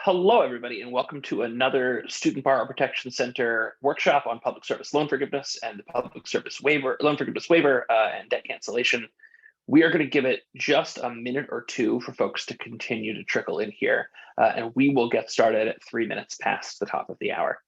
Hello, everybody, and welcome to another Student Borrower Protection Center workshop on public service loan forgiveness and the public service waiver, loan forgiveness waiver, and debt cancellation. We are going to give it just a minute or two for folks to continue to trickle in here, and we will get started at 3 minutes past the top of the hour.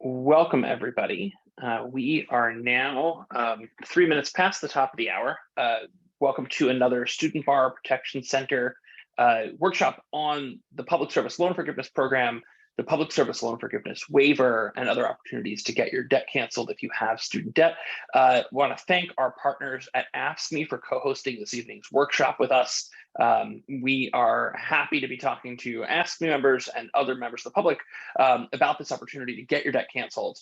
Welcome, everybody. We are now 3 minutes past the top of the hour. Welcome to another Student Borrower Protection Center workshop on the Public Service Loan Forgiveness Program, the Public Service Loan Forgiveness Waiver, and other opportunities to get your debt canceled if you have student debt. Want to thank our partners at AFSCME for co-hosting this evening's workshop with us. We are happy to be talking to AFSCME members and other members of the public about this opportunity to get your debt canceled.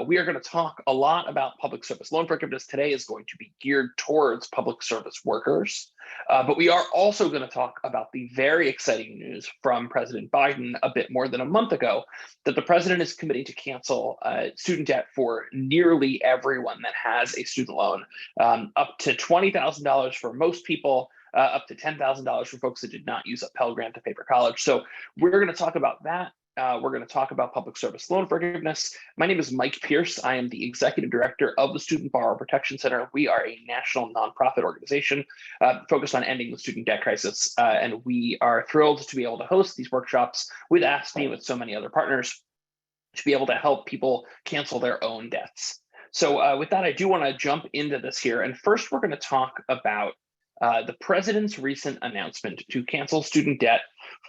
We are going to talk a lot about public service loan forgiveness. Today is going to be geared towards public service workers, but we are also going to talk about the very exciting news from President Biden a bit more than a month ago that the president is committing to cancel student debt for nearly everyone that has a student loan, up to $20,000 for most people, up to $10,000 for folks that did not use a Pell Grant to pay for college. So we're going to talk about that. We're going to talk about public service loan forgiveness. My name is Mike Pierce. I am the executive director of the Student Borrower Protection Center. We are a national nonprofit organization focused on ending the student debt crisis. And we are thrilled to be able to host these workshops with AFSCME, with so many other partners, to be able to help people cancel their own debts. So with that, I do want to jump into this here. And first, we're going to talk about the president's recent announcement to cancel student debt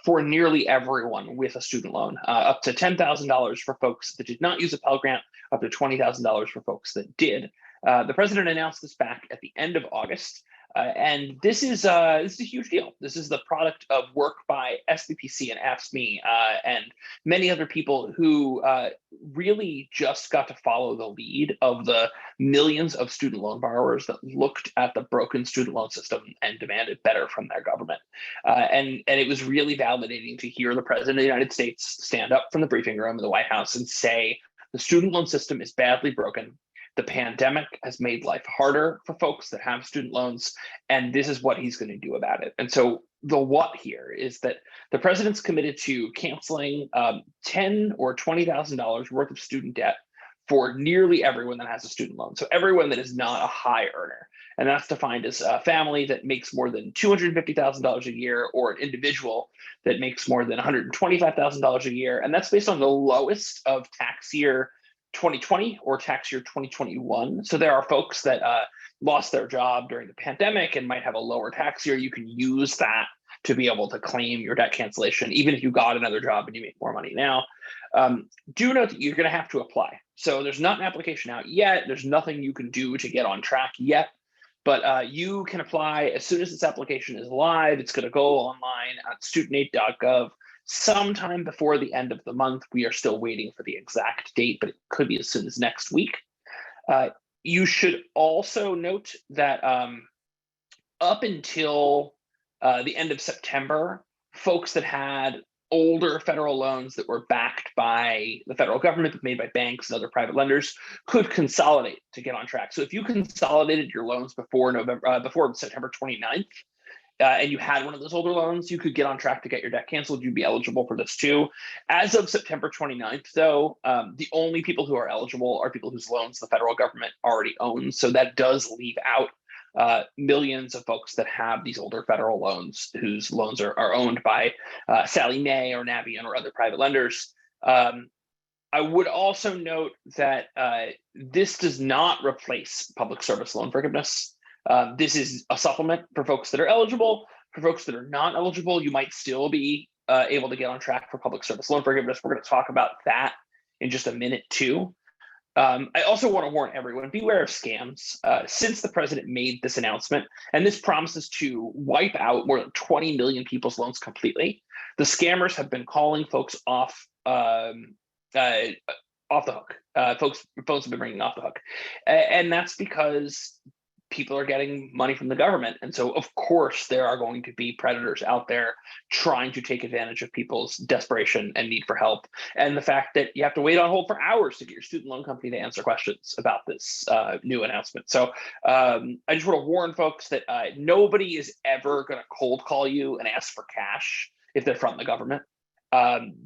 for nearly everyone with a student loan, up to $10,000 for folks that did not use a Pell Grant, up to $20,000 for folks that did. The president announced this back at the end of August. And this is a huge deal. This is the product of work by SBPC and AFSCME and many other people who really just got to follow the lead of the millions of student loan borrowers that looked at the broken student loan system and demanded better from their government. And it was really validating to hear the president of the United States stand up from the briefing room of the White House and say, the student loan system is badly broken. The pandemic has made life harder for folks that have student loans, and this is what he's going to do about it. And so the what here is that the president's committed to canceling $10,000 or $20,000 worth of student debt for nearly everyone that has a student loan. So everyone that is not a high earner. And that's defined as a family that makes more than $250,000 a year, or an individual that makes more than $125,000 a year. And that's based on the lowest of tax year 2020 or tax year 2021. So there are folks that lost their job during the pandemic and might have a lower tax year. You can use that to be able to claim your debt cancellation, even if you got another job and you make more money now. Do note that you're going to have to apply. So there's not an application out yet. There's nothing you can do to get on track yet, but you can apply as soon as this application is live. It's going to go online at studentaid.gov sometime before the end of the month. We are still waiting for the exact date, but it could be as soon as next week. You should also note that up until the end of September, folks that had older federal loans that were backed by the federal government, but made by banks and other private lenders, could consolidate to get on track. So if you consolidated your loans before September 29th, and you had one of those older loans, you could get on track to get your debt canceled. You'd be eligible for this too. As of September 29th, though, the only people who are eligible are people whose loans the federal government already owns. So that does leave out millions of folks that have these older federal loans, whose loans are owned by Sallie Mae or Navient or other private lenders. I would also note that this does not replace public service loan forgiveness. This is a supplement for folks that are eligible. For folks that are not eligible, you might still be able to get on track for public service loan forgiveness. We're going to talk about that in just a minute too. I also want to warn everyone, beware of scams. Since the president made this announcement, and this promises to wipe out more than 20 million people's loans completely, the scammers have been calling folks off the hook. Folks have been ringing off the hook. And that's because people are getting money from the government. And so, of course, there are going to be predators out there trying to take advantage of people's desperation and need for help. And the fact that you have to wait on hold for hours to get your student loan company to answer questions about this new announcement. So I just want to warn folks that nobody is ever going to cold call you and ask for cash if they're from the government.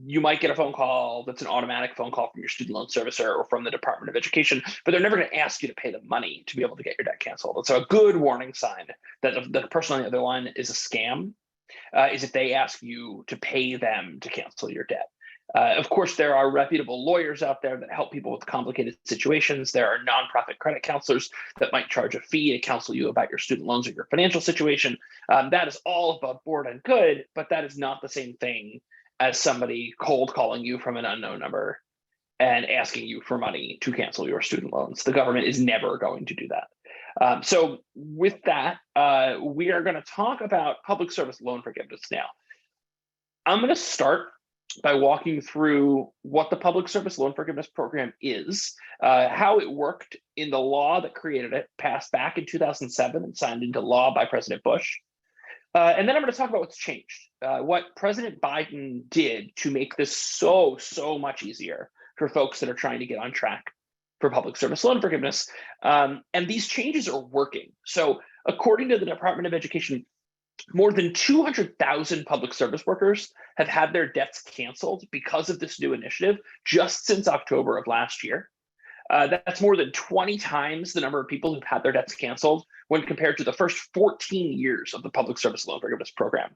You might get a phone call that's an automatic phone call from your student loan servicer or from the Department of Education, but they're never going to ask you to pay them money to be able to get your debt canceled. And so a good warning sign that the person on the other line is a scam is if they ask you to pay them to cancel your debt. Of course, there are reputable lawyers out there that help people with complicated situations. There are nonprofit credit counselors that might charge a fee to counsel you about your student loans or your financial situation. That is all above board and good, but that is not the same thing as somebody cold calling you from an unknown number and asking you for money to cancel your student loans. The government is never going to do that. So with that, we are going to talk about public service loan forgiveness now. I'm going to start by walking through what the public service loan forgiveness program is, how it worked in the law that created it, passed back in 2007 and signed into law by President Bush. And then I'm going to talk about what's changed, what President Biden did to make this so much easier for folks that are trying to get on track for public service loan forgiveness. And these changes are working. So according to the Department of Education, more than 200,000 public service workers have had their debts canceled because of this new initiative just since October of last year. That's more than 20 times the number of people who've had their debts canceled when compared to the first 14 years of the public service loan forgiveness program.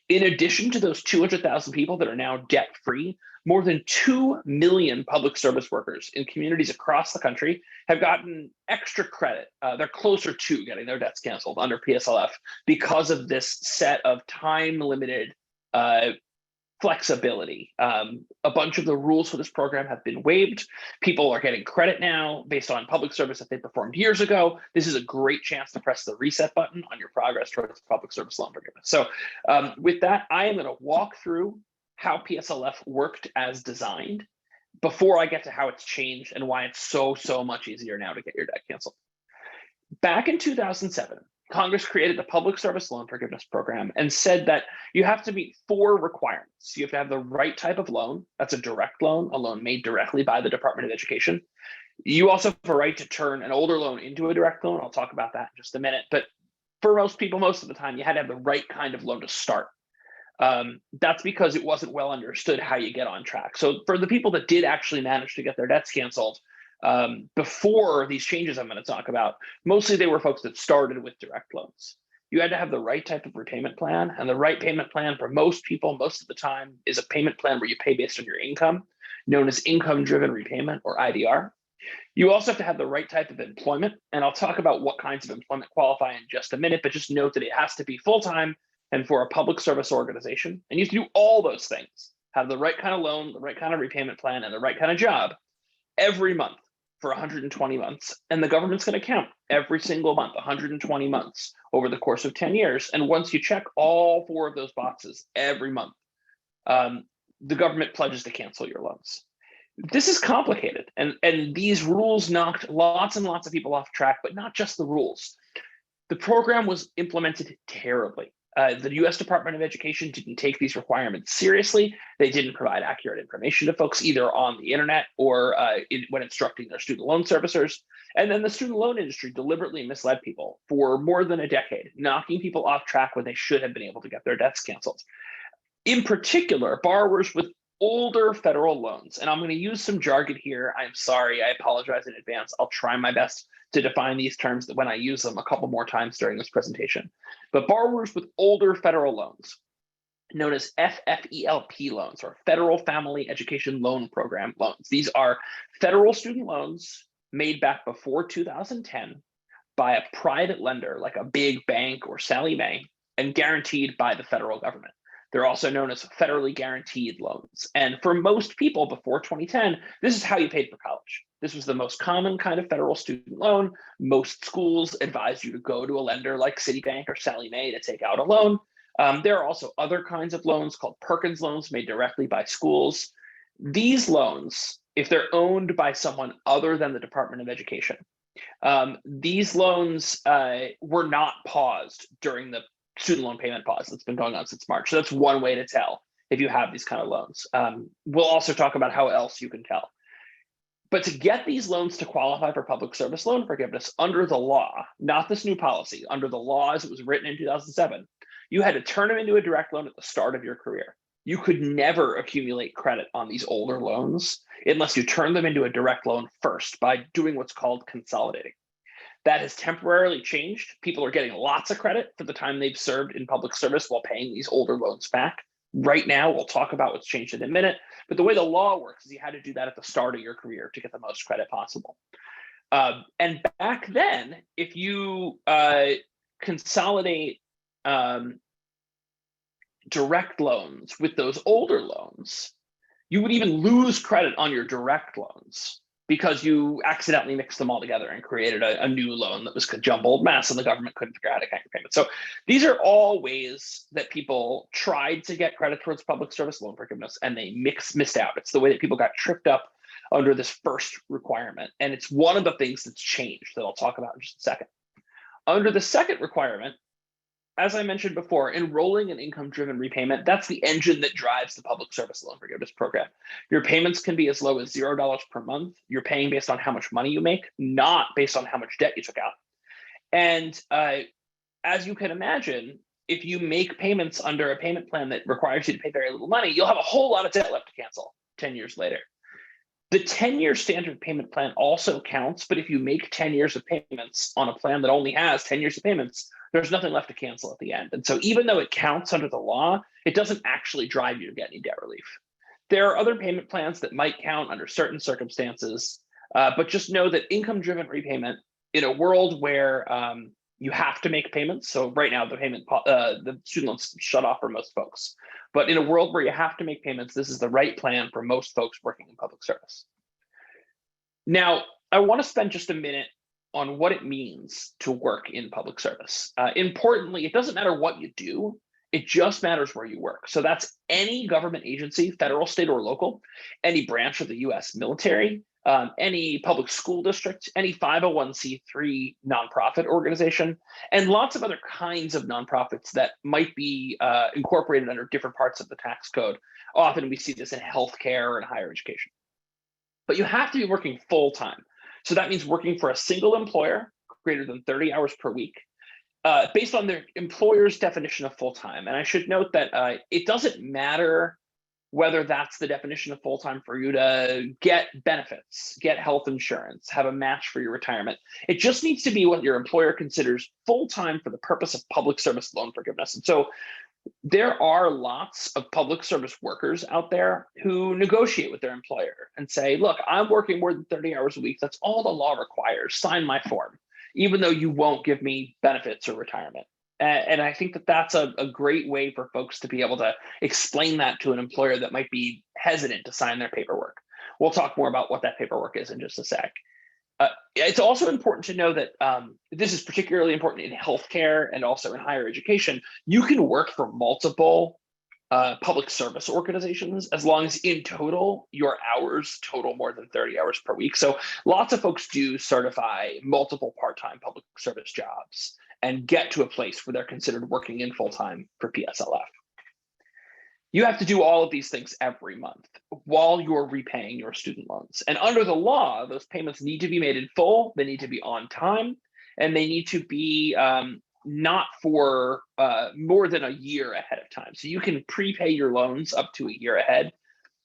In addition to those 200,000 people that are now debt-free, more than 2 million public service workers in communities across the country have gotten extra credit. They're closer to getting their debts canceled under PSLF because of this set of time-limited flexibility. A bunch of the rules for this program have been waived. People are getting credit now based on public service that they performed years ago. This is a great chance to press the reset button on your progress towards public service loan forgiveness. So with that, I am going to walk through how PSLF worked as designed before I get to how it's changed and why it's so much easier now to get your debt canceled. Back in 2007, Congress created the Public Service Loan Forgiveness Program and said that you have to meet 4 requirements. You have to have the right type of loan. That's a direct loan, a loan made directly by the Department of Education. You also have a right to turn an older loan into a direct loan. I'll talk about that in just a minute. But for most people, most of the time, you had to have the right kind of loan to start. That's because it wasn't well understood how you get on track. So for the people that did actually manage to get their debts canceled, Before these changes I'm going to talk about, mostly they were folks that started with direct loans. You had to have the right type of repayment plan, and the right payment plan for most people, most of the time, is a payment plan where you pay based on your income, known as income-driven repayment, or IDR. You also have to have the right type of employment, and I'll talk about what kinds of employment qualify in just a minute, but just note that it has to be full-time and for a public service organization, and you have to do all those things, have the right kind of loan, the right kind of repayment plan, and the right kind of job every month for 120 months, and the government's going to count every single month, 120 months over the course of 10 years. And once you check all 4 of those boxes every month, the government pledges to cancel your loans. This is complicated, and these rules knocked lots and lots of people off track, but not just the rules. The program was implemented terribly. The US Department of Education didn't take these requirements seriously. They didn't provide accurate information to folks either on the internet or when instructing their student loan servicers. And then the student loan industry deliberately misled people for more than a decade, knocking people off track when they should have been able to get their debts canceled. In particular, borrowers with older federal loans, and I'm going to use some jargon here. I'm sorry, I apologize in advance. I'll try my best to define these terms when I use them a couple more times during this presentation. But borrowers with older federal loans, known as FFELP loans, or Federal Family Education Loan Program loans. These are federal student loans made back before 2010 by a private lender like a big bank or Sallie Mae and guaranteed by the federal government. They're also known as federally guaranteed loans. And for most people before 2010, this is how you paid for college. This was the most common kind of federal student loan. Most schools advised you to go to a lender like Citibank or Sallie Mae to take out a loan. There are also other kinds of loans called Perkins loans made directly by schools. These loans, if they're owned by someone other than the Department of Education, these loans were not paused during the student loan payment pause that's been going on since March. So that's one way to tell if you have these kind of loans. We'll also talk about how else you can tell. But to get these loans to qualify for public service loan forgiveness under the law, not this new policy, under the law as it was written in 2007, you had to turn them into a direct loan at the start of your career. You could never accumulate credit on these older loans unless you turn them into a direct loan first by doing what's called consolidating. That has temporarily changed. People are getting lots of credit for the time they've served in public service while paying these older loans back. Right now, we'll talk about what's changed in a minute, but the way the law works is you had to do that at the start of your career to get the most credit possible. And back then, if you consolidate direct loans with those older loans, you would even lose credit on your direct loans because you accidentally mixed them all together and created a new loan that was a jumbled mess and the government couldn't figure out how to count your payment. So these are all ways that people tried to get credit towards public service loan forgiveness and they missed out. It's the way that people got tripped up under this first requirement. And it's one of the things that's changed that I'll talk about in just a second. Under the second requirement, as I mentioned before, enrolling in income-driven repayment, that's the engine that drives the public service loan forgiveness program. Your payments can be as low as $0 per month. You're paying based on how much money you make, not based on how much debt you took out. And as you can imagine, if you make payments under a payment plan that requires you to pay very little money, you'll have a whole lot of debt left to cancel 10 years later. The 10-year standard payment plan also counts, but if you make 10 years of payments on a plan that only has 10 years of payments, there's nothing left to cancel at the end. And so even though it counts under the law, it doesn't actually drive you to get any debt relief. There are other payment plans that might count under certain circumstances, but just know that income-driven repayment in a world where you have to make payments. So right now, the student loans shut off for most folks. But in a world where you have to make payments, this is the right plan for most folks working in public service. Now, I want to spend just a minute on what it means to work in public service. Importantly, it doesn't matter what you do, it just matters where you work. So that's any government agency, federal, state, or local, any branch of the US military, any public school district, any 501c3 nonprofit organization, and lots of other kinds of nonprofits that might be incorporated under different parts of the tax code. Often we see this in healthcare and higher education. But you have to be working full-time. So that means working for a single employer greater than 30 hours per week, based on their employer's definition of full-time. And I should note that it doesn't matter whether that's the definition of full-time for you to get benefits, get health insurance, have a match for your retirement. It just needs to be what your employer considers full-time for the purpose of public service loan forgiveness. And so there are lots of public service workers out there who negotiate with their employer and say, look, I'm working more than 30 hours a week. That's all the law requires. Sign my form, even though you won't give me benefits or retirement. And I think that that's a great way for folks to be able to explain that to an employer that might be hesitant to sign their paperwork. We'll talk more about what that paperwork is in just a sec. It's also important to know that this is particularly important in healthcare and also in higher education. You can work for multiple public service organizations as long as in total your hours total more than 30 hours per week. So lots of folks do certify multiple part-time public service jobs and get to a place where they're considered working in full-time for PSLF. You have to do all of these things every month while you're repaying your student loans. And under the law, those payments need to be made in full, they need to be on time, and they need to be not for more than a year ahead of time. So you can prepay your loans up to a year ahead.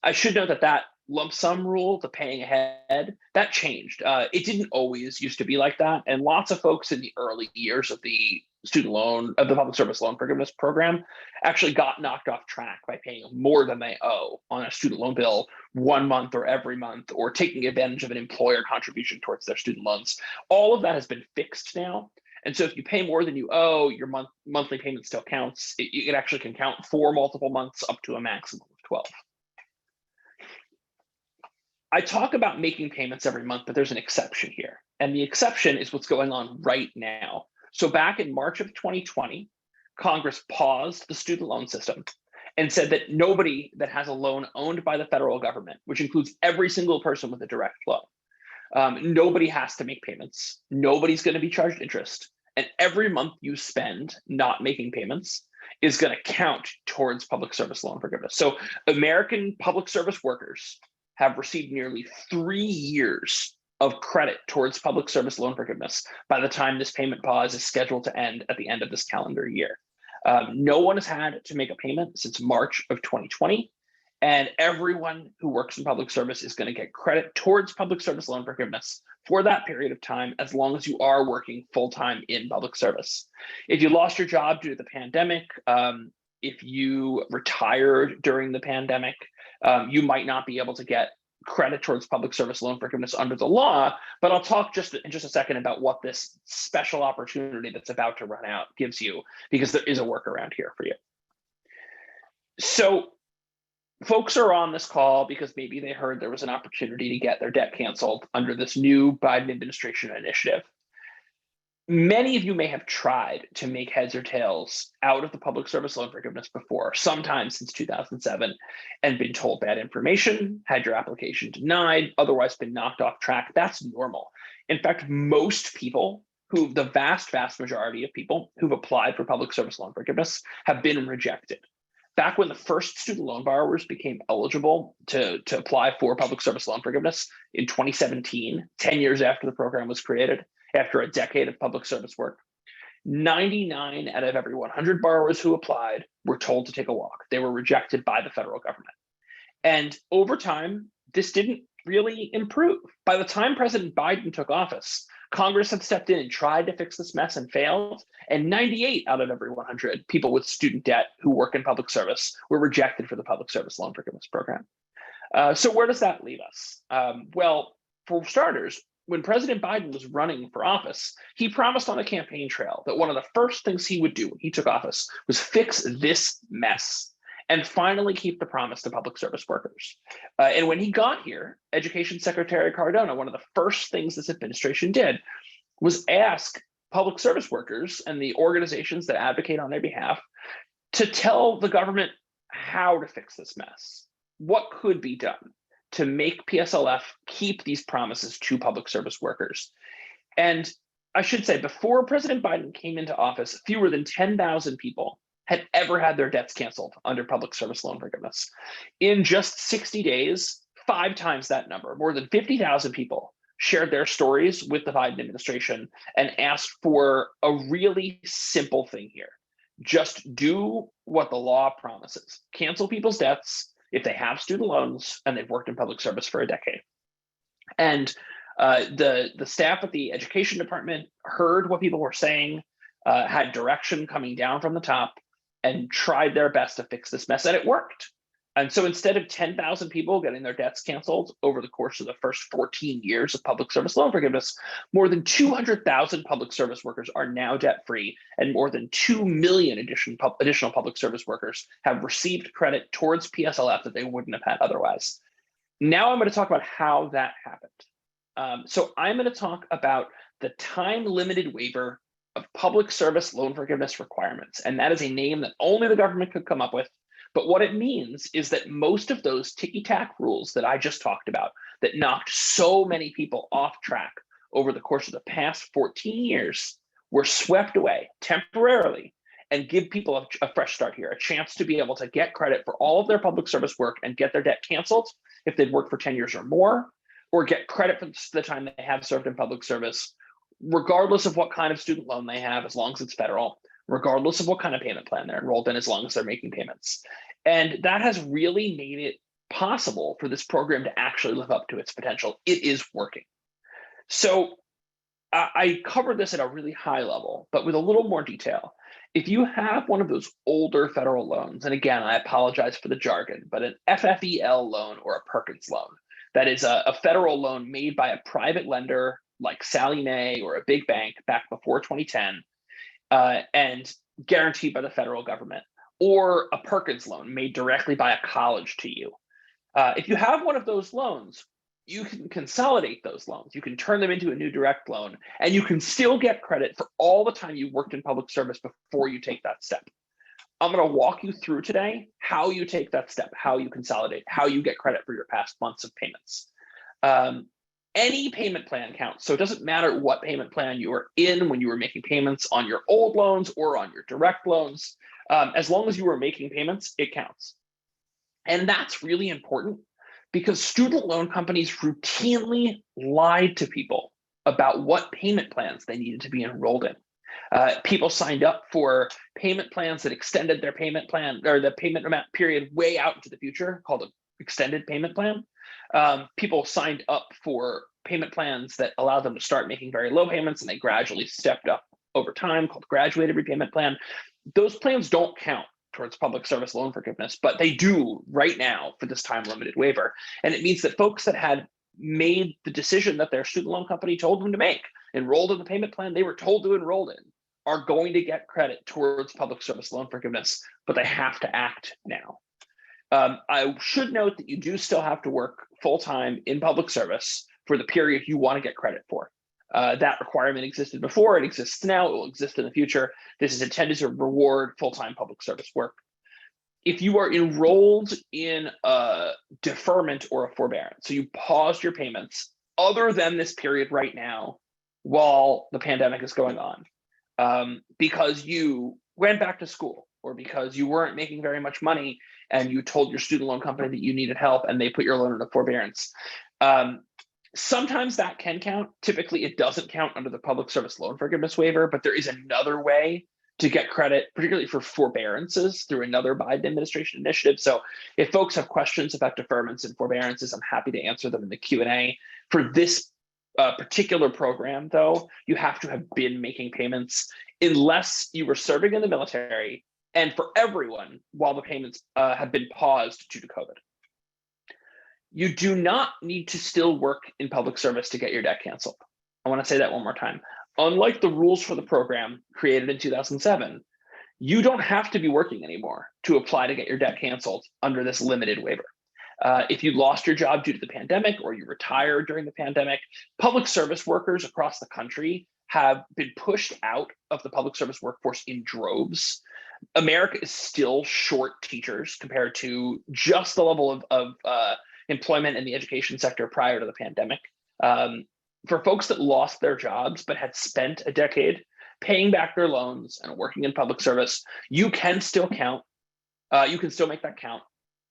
I should note that that lump sum rule, the paying ahead, that changed. It didn't always used to be like that. And lots of folks in the early years of the the public service loan forgiveness program actually got knocked off track by paying more than they owe on a student loan bill 1 month or every month, or taking advantage of an employer contribution towards their student loans. All of that has been fixed now. And so if you pay more than you owe, your monthly payment still counts. It actually can count for multiple months up to a maximum of 12. I talk about making payments every month, but there's an exception here. And the exception is what's going on right now. So back in March of 2020, Congress paused the student loan system and said that nobody that has a loan owned by the federal government, which includes every single person with a direct loan, nobody has to make payments. Nobody's going to be charged interest. And every month you spend not making payments is going to count towards public service loan forgiveness. So American public service workers have received nearly 3 years of credit towards public service loan forgiveness by the time this payment pause is scheduled to end at the end of this calendar year. No one has had to make a payment since March of 2020, and everyone who works in public service is going to get credit towards public service loan forgiveness for that period of time, as long as you are working full-time in public service. If you lost your job due to the pandemic, if you retired during the pandemic, you might not be able to get credit towards public service loan forgiveness under the law, but I'll talk in just a second about what this special opportunity that's about to run out gives you, because there is a workaround here for you. So folks are on this call because maybe they heard there was an opportunity to get their debt canceled under this new Biden administration initiative. Many of you may have tried to make heads or tails out of the public service loan forgiveness before, sometime since 2007, and been told bad information, had your application denied, otherwise been knocked off track. That's normal. In fact, most people the vast majority of people who've applied for public service loan forgiveness have been rejected. Back when the first student loan borrowers became eligible to apply for public service loan forgiveness in 2017, 10 years after the program was created, after a decade of public service work, 99 out of every 100 borrowers who applied were told to take a walk. They were rejected by the federal government. And over time, this didn't really improve. By the time President Biden took office, Congress had stepped in and tried to fix this mess and failed. And 98 out of every 100 people with student debt who work in public service were rejected for the public service loan forgiveness program. So where does that leave us? Well, for starters, when President Biden was running for office, he promised on the campaign trail that one of the first things he would do when he took office was fix this mess and finally keep the promise to public service workers. And when he got here, Education Secretary Cardona, one of the first things this administration did was ask public service workers and the organizations that advocate on their behalf to tell the government how to fix this mess, what could be done to make PSLF keep these promises to public service workers. And I should say, before President Biden came into office, fewer than 10,000 people had ever had their debts canceled under public service loan forgiveness. In just 60 days, 5 times that number, more than 50,000 people shared their stories with the Biden administration and asked for a really simple thing here. Just do what the law promises. Cancel people's debts. if they have student loans and they've worked in public service for a decade. And the staff at the education department heard what people were saying, had direction coming down from the top, and tried their best to fix this mess, and it worked. And so instead of 10,000 people getting their debts canceled over the course of the first 14 years of public service loan forgiveness, more than 200,000 public service workers are now debt-free, and more than 2 million additional public service workers have received credit towards PSLF that they wouldn't have had otherwise. Now I'm going to talk about how that happened. So I'm going to talk about the time-limited waiver of public service loan forgiveness requirements. And that is a name that only the government could come up with. But what it means is that most of those ticky-tack rules that I just talked about that knocked so many people off track over the course of the past 14 years were swept away temporarily and give people a fresh start here, a chance to be able to get credit for all of their public service work and get their debt canceled if they've worked for 10 years or more, or get credit for the time they have served in public service, regardless of what kind of student loan they have, as long as it's federal, regardless of what kind of payment plan they're enrolled in, as long as they're making payments. And that has really made it possible for this program to actually live up to its potential. It is working. So I covered this at a really high level, but with a little more detail. If you have one of those older federal loans, and again, I apologize for the jargon, but an FFEL loan or a Perkins loan, that is a federal loan made by a private lender like Sallie Mae or a big bank back before 2010, and guaranteed by the federal government, or a Perkins loan made directly by a college to you. If you have one of those loans, you can consolidate those loans. You can turn them into a new direct loan, and you can still get credit for all the time you worked in public service before you take that step. I'm going to walk you through today how you take that step, how you consolidate, how you get credit for your past months of payments. Any payment plan counts. So it doesn't matter what payment plan you were in when you were making payments on your old loans or on your direct loans. As long as you were making payments, it counts. And that's really important because student loan companies routinely lied to people about what payment plans they needed to be enrolled in. People signed up for payment plans that extended their payment plan or the payment amount period way out into the future, called an extended payment plan. People signed up for payment plans that allowed them to start making very low payments and they gradually stepped up over time, called graduated repayment plan. Those plans don't count towards public service loan forgiveness, but they do right now for this time limited waiver. And it means that folks that had made the decision that their student loan company told them to make, enrolled in the payment plan they were told to enroll in, are going to get credit towards public service loan forgiveness, but they have to act now. I should note that you do still have to work full-time in public service for the period you want to get credit for. That requirement existed before, it exists now, it will exist in the future. This is intended to reward full-time public service work. If you are enrolled in a deferment or a forbearance, so you paused your payments other than this period right now while the pandemic is going on, because you went back to school or because you weren't making very much money and you told your student loan company that you needed help and they put your loan into forbearance. Sometimes that can count. Typically, it doesn't count under the public service loan forgiveness waiver, but there is another way to get credit, particularly for forbearances through another Biden administration initiative. So if folks have questions about deferments and forbearances, I'm happy to answer them in the Q&A. For this particular program, though, you have to have been making payments unless you were serving in the military, and for everyone while the payments have been paused due to COVID. You do not need to still work in public service to get your debt canceled. I want to say that one more time. Unlike the rules for the program created in 2007, you don't have to be working anymore to apply to get your debt canceled under this limited waiver. If you lost your job due to the pandemic or you retired during the pandemic, public service workers across the country have been pushed out of the public service workforce in droves. America is still short teachers compared to just the level of employment in the education sector prior to the pandemic. For folks that lost their jobs but had spent a decade paying back their loans and working in public service, you can still count. You can still make that count,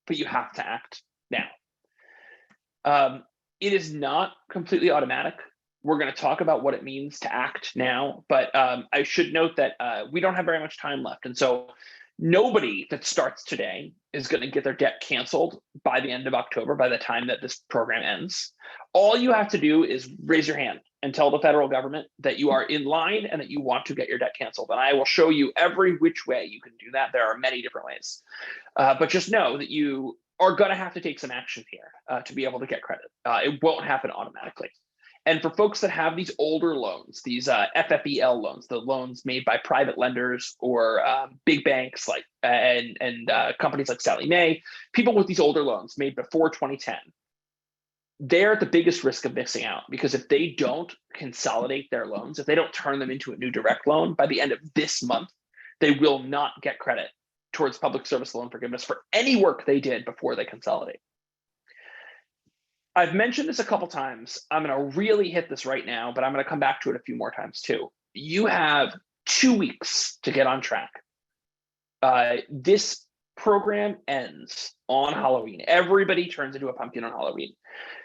but you have to act now. It is not completely automatic. We're going to talk about what it means to act now, but I should note that we don't have very much time left. And so Nobody that starts today is going to get their debt canceled by the end of October, by the time that this program ends. All you have to do is raise your hand and tell the federal government that you are in line and that you want to get your debt canceled. And I will show you every which way you can do that. There are many different ways. But just know that you are going to have to take some action here to be able to get credit. It won't happen automatically. And for folks that have these older loans, these FFEL loans, the loans made by private lenders or big banks like and companies like Sallie Mae, people with these older loans made before 2010, they're at the biggest risk of missing out, because if they don't consolidate their loans, if they don't turn them into a new direct loan by the end of this month, they will not get credit towards public service loan forgiveness for any work they did before they consolidate. I've mentioned this a couple times. I'm going to really hit this right now, but I'm going to come back to it a few more times too. You have 2 weeks to get on track. This program ends on Halloween. Everybody turns into a pumpkin on Halloween.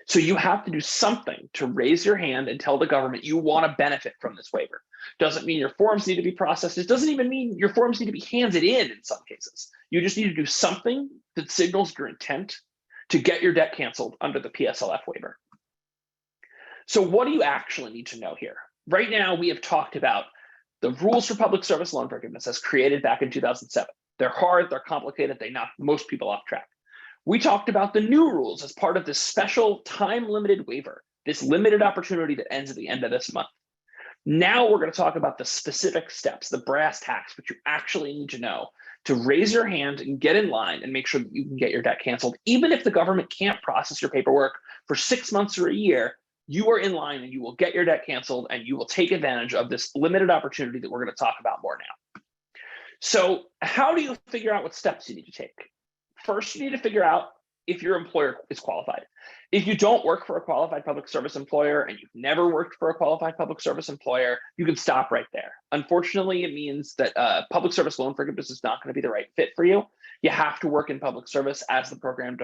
So you have to do something to raise your hand and tell the government you want to benefit from this waiver. Doesn't mean your forms need to be processed. It doesn't even mean your forms need to be handed in some cases. You just need to do something that signals your intent to get your debt canceled under the PSLF waiver. So what do you actually need to know here? Right now, we have talked about the rules for public service loan forgiveness as created back in 2007. They're hard, they're complicated, they knock most people off track. We talked about the new rules as part of this special time-limited waiver, this limited opportunity that ends at the end of this month. Now we're going to talk about the specific steps, the brass tacks, which you actually need to know to raise your hand and get in line and make sure that you can get your debt canceled. Even if the government can't process your paperwork for 6 months or a year, you are in line and you will get your debt canceled, and you will take advantage of this limited opportunity that we're going to talk about more now. So how do you figure out what steps you need to take? First, you need to figure out if your employer is qualified. If you don't work for a qualified public service employer and you've never worked for a qualified public service employer, you can stop right there. Unfortunately, it means that public service loan forgiveness is not going to be the right fit for you. You have to work in public service as the program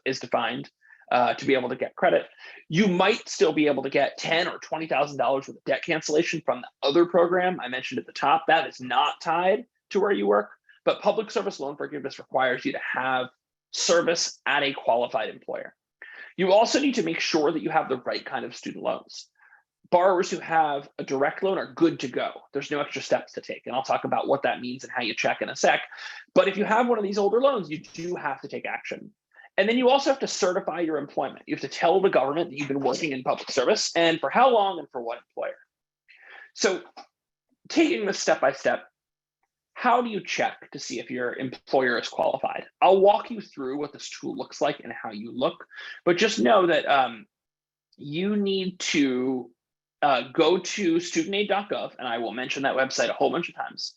is defined to be able to get credit. You might still be able to get $10,000 or $20,000 worth of debt cancellation from the other program I mentioned at the top. That is not tied to where you work, but public service loan forgiveness requires you to have service at a qualified employer. You also need to make sure that you have the right kind of student loans. Borrowers who have a direct loan are good to go. There's no extra steps to take, and I'll talk about what that means and how you check in a sec. But if you have one of these older loans, you do have to take action. And then you also have to certify your employment. You have to tell the government that you've been working in public service and for how long and for what employer. So taking this step by step, how do you check to see if your employer is qualified? I'll walk you through what this tool looks like and how you look, but just know that you need to go to studentaid.gov, and I will mention that website a whole bunch of times,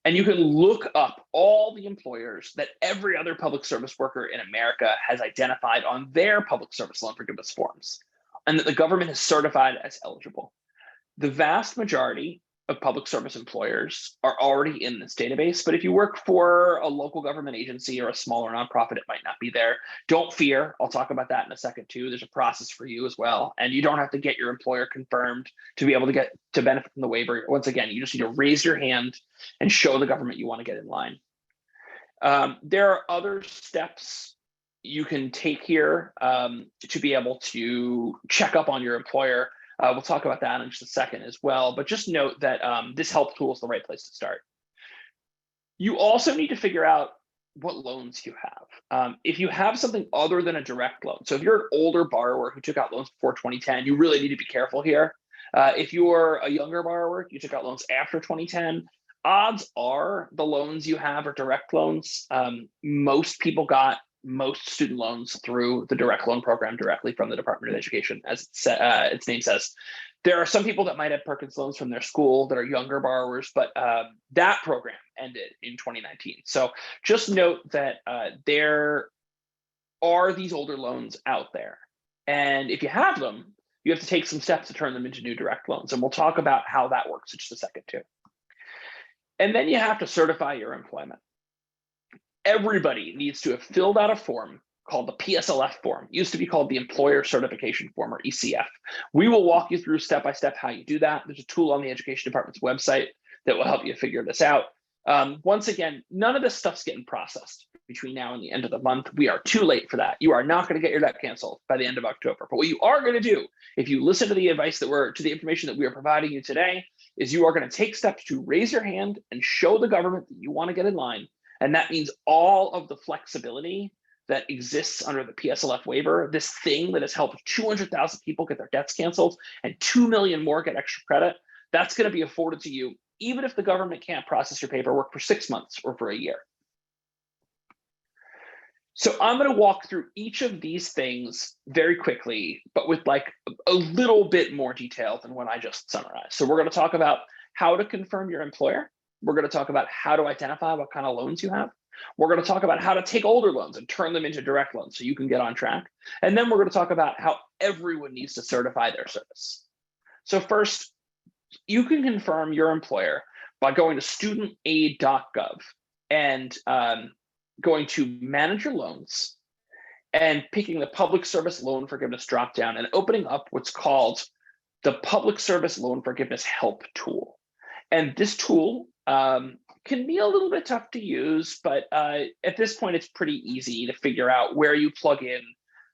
and you can look up all the employers that every other public service worker in America has identified on their public service loan forgiveness forms, and that the government has certified as eligible. The vast majority of public service employers are already in this database, but if you work for a local government agency or a smaller nonprofit, it might not be there. Don't fear. I'll talk about that in a second too. There's a process for you as well, and you don't have to get your employer confirmed to be able to get to benefit from the waiver. Once again, you just need to raise your hand and show the government you want to get in line. There are other steps you can take here to be able to check up on your employer. We'll talk about that in just a second as well, but just note that this help tool is the right place to start. You also need to figure out what loans you have. If you have something other than a direct loan, so if you're an older borrower who took out loans before 2010, you really need to be careful here. If you're a younger borrower, you took out loans after 2010, odds are the loans you have are direct loans. Most people got most student loans through the direct loan program directly from the Department of Education, as its name says. There are some people that might have Perkins loans from their school that are younger borrowers, but that program ended in 2019. So just note that there are these older loans out there. And if you have them, you have to take some steps to turn them into new direct loans. And we'll talk about how that works in just a second too. And then you have to certify your employment. Everybody needs to have filled out a form called the PSLF form. It used to be called the Employer Certification Form, or ECF. We will walk you through step by step how you do that. There's a tool on the Education Department's website that will help you figure this out. Once again, none of this stuff's getting processed between now and the end of the month. We are too late for that. You are not going to get your debt canceled by the end of October. But what you are going to do, if you listen to the advice to the information that we are providing you today, is you are going to take steps to raise your hand and show the government that you want to get in line. And that means all of the flexibility that exists under the PSLF waiver, this thing that has helped 200,000 people get their debts canceled and 2 million more get extra credit, that's going to be afforded to you, even if the government can't process your paperwork for 6 months or for a year. So I'm going to walk through each of these things very quickly, but with like a little bit more detail than what I just summarized. So we're going to talk about how to confirm your employer. We're going to talk about how to identify what kind of loans you have. We're going to talk about how to take older loans and turn them into direct loans so you can get on track. And then we're going to talk about how everyone needs to certify their service. So first, you can confirm your employer by going to studentaid.gov and going to manage your loans and picking the public service loan forgiveness dropdown and opening up what's called the public service loan forgiveness help tool. And this tool can be a little bit tough to use, but at this point, it's pretty easy to figure out where you plug in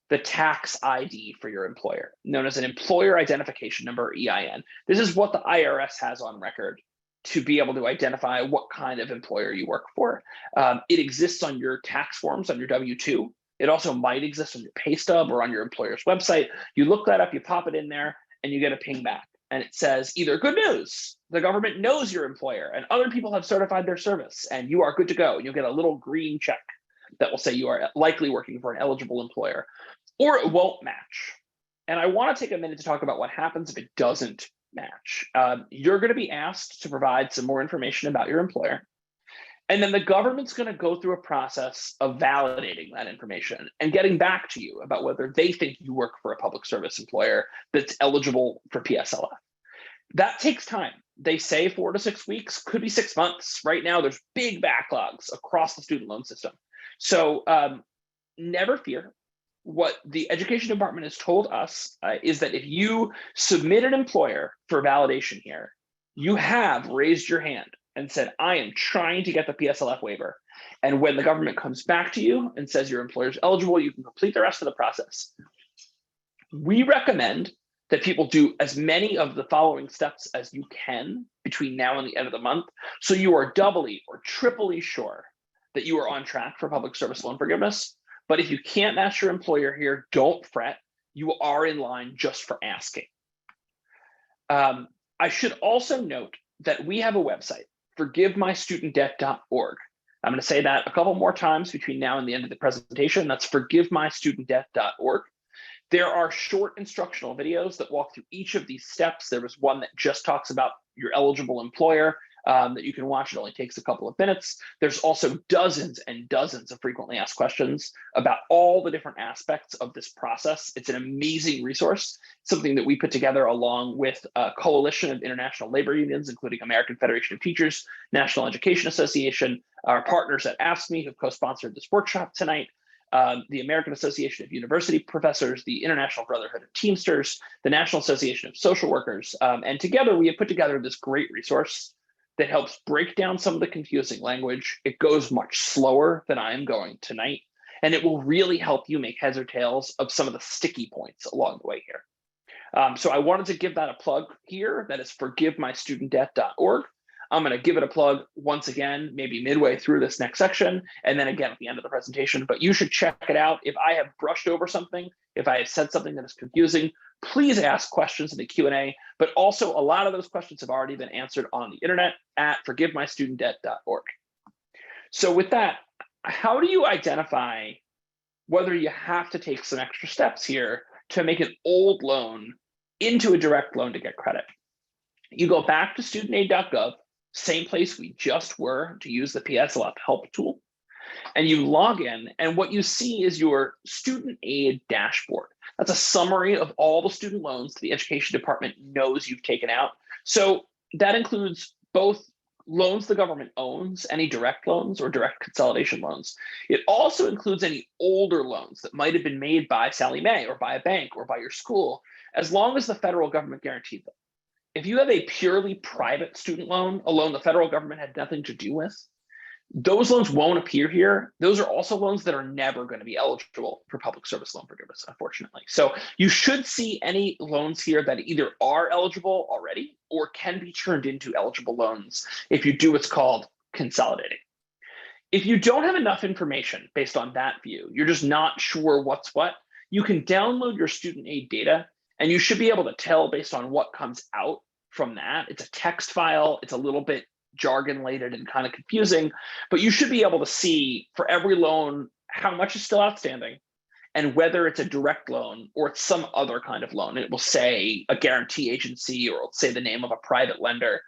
the tax ID for your employer, known as an employer identification number, EIN. This is what the IRS has on record to be able to identify what kind of employer you work for. It exists on your tax forms, on your W-2. It also might exist on your pay stub or on your employer's website. You look that up, you pop it in there, and you get a ping back. And it says either good news, the government knows your employer and other people have certified their service and you are good to go. You'll get a little green check that will say you are likely working for an eligible employer, or it won't match. And I want to take a minute to talk about what happens if it doesn't match. You're going to be asked to provide some more information about your employer. And then the government's going to go through a process of validating that information and getting back to you about whether they think you work for a public service employer that's eligible for PSLF. That takes time. They say 4 to 6 weeks, could be 6 months. Right now, there's big backlogs across the student loan system. So never fear. What the education department has told us is that if you submit an employer for validation here, you have raised your hand and said, I am trying to get the PSLF waiver. And when the government comes back to you and says your employer is eligible, you can complete the rest of the process. We recommend that people do as many of the following steps as you can between now and the end of the month, so you are doubly or triply sure that you are on track for public service loan forgiveness. But if you can't match your employer here, don't fret. You are in line just for asking. I should also note that we have a website, forgivemystudentdebt.org. I'm going to say that a couple more times between now and the end of the presentation. That's forgivemystudentdebt.org. There are short instructional videos that walk through each of these steps. There was one that just talks about your eligible employer that you can watch. It only takes a couple of minutes. There's also dozens and dozens of frequently asked questions about all the different aspects of this process. It's an amazing resource, something that we put together along with a coalition of international labor unions, including American Federation of Teachers, National Education Association, our partners at AFSCME who co-sponsored this workshop tonight, the American Association of University Professors, the International Brotherhood of Teamsters, the National Association of Social Workers, and together we have put together this great resource that helps break down some of the confusing language. It goes much slower than I am going tonight, and it will really help you make heads or tails of some of the sticky points along the way here. So I wanted to give that a plug here. That is forgivemystudentdebt.org. I'm going to give it a plug once again, maybe midway through this next section, and then again at the end of the presentation. But you should check it out. If I have brushed over something, if I have said something that is confusing, please ask questions in the Q&A. But also, a lot of those questions have already been answered on the internet at forgivemystudentdebt.org. So with that, how do you identify whether you have to take some extra steps here to make an old loan into a direct loan to get credit? You go back to studentaid.gov, same place we just were to use the PSLF help tool, and you log in, and what you see is your student aid dashboard. That's a summary of all the student loans the education department knows you've taken out. So that includes both loans the government owns, any direct loans or direct consolidation loans. It also includes any older loans that might have been made by Sallie Mae or by a bank or by your school, as long as the federal government guaranteed them. if you have a purely private student loan, a loan the federal government had nothing to do with, those loans won't appear here. Those are also loans that are never going to be eligible for public service loan forgiveness, unfortunately. So you should see any loans here that either are eligible already or can be turned into eligible loans if you do what's called consolidating. If you don't have enough information based on that view, you're just not sure what's what, you can download your student aid data and you should be able to tell based on what comes out from that. It's a text file. It's a little bit jargon-laden and kind of confusing, but you should be able to see for every loan how much is still outstanding and whether it's a direct loan or it's some other kind of loan. It will say a guarantee agency or it'll say the name of a private lender.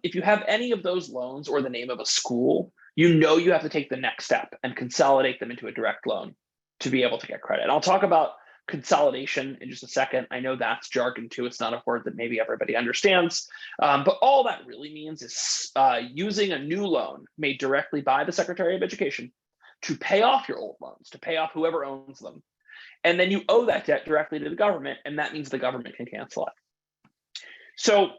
If you have any of those loans or the name of a school, you know you have to take the next step and consolidate them into a direct loan to be able to get credit. And I'll talk about consolidation in just a second. I know that's jargon too. It's not a word that maybe everybody understands. But all that really means is using a new loan made directly by the Secretary of Education to pay off your old loans, to pay off whoever owns them. And then you owe that debt directly to the government, and that means the government can cancel it. So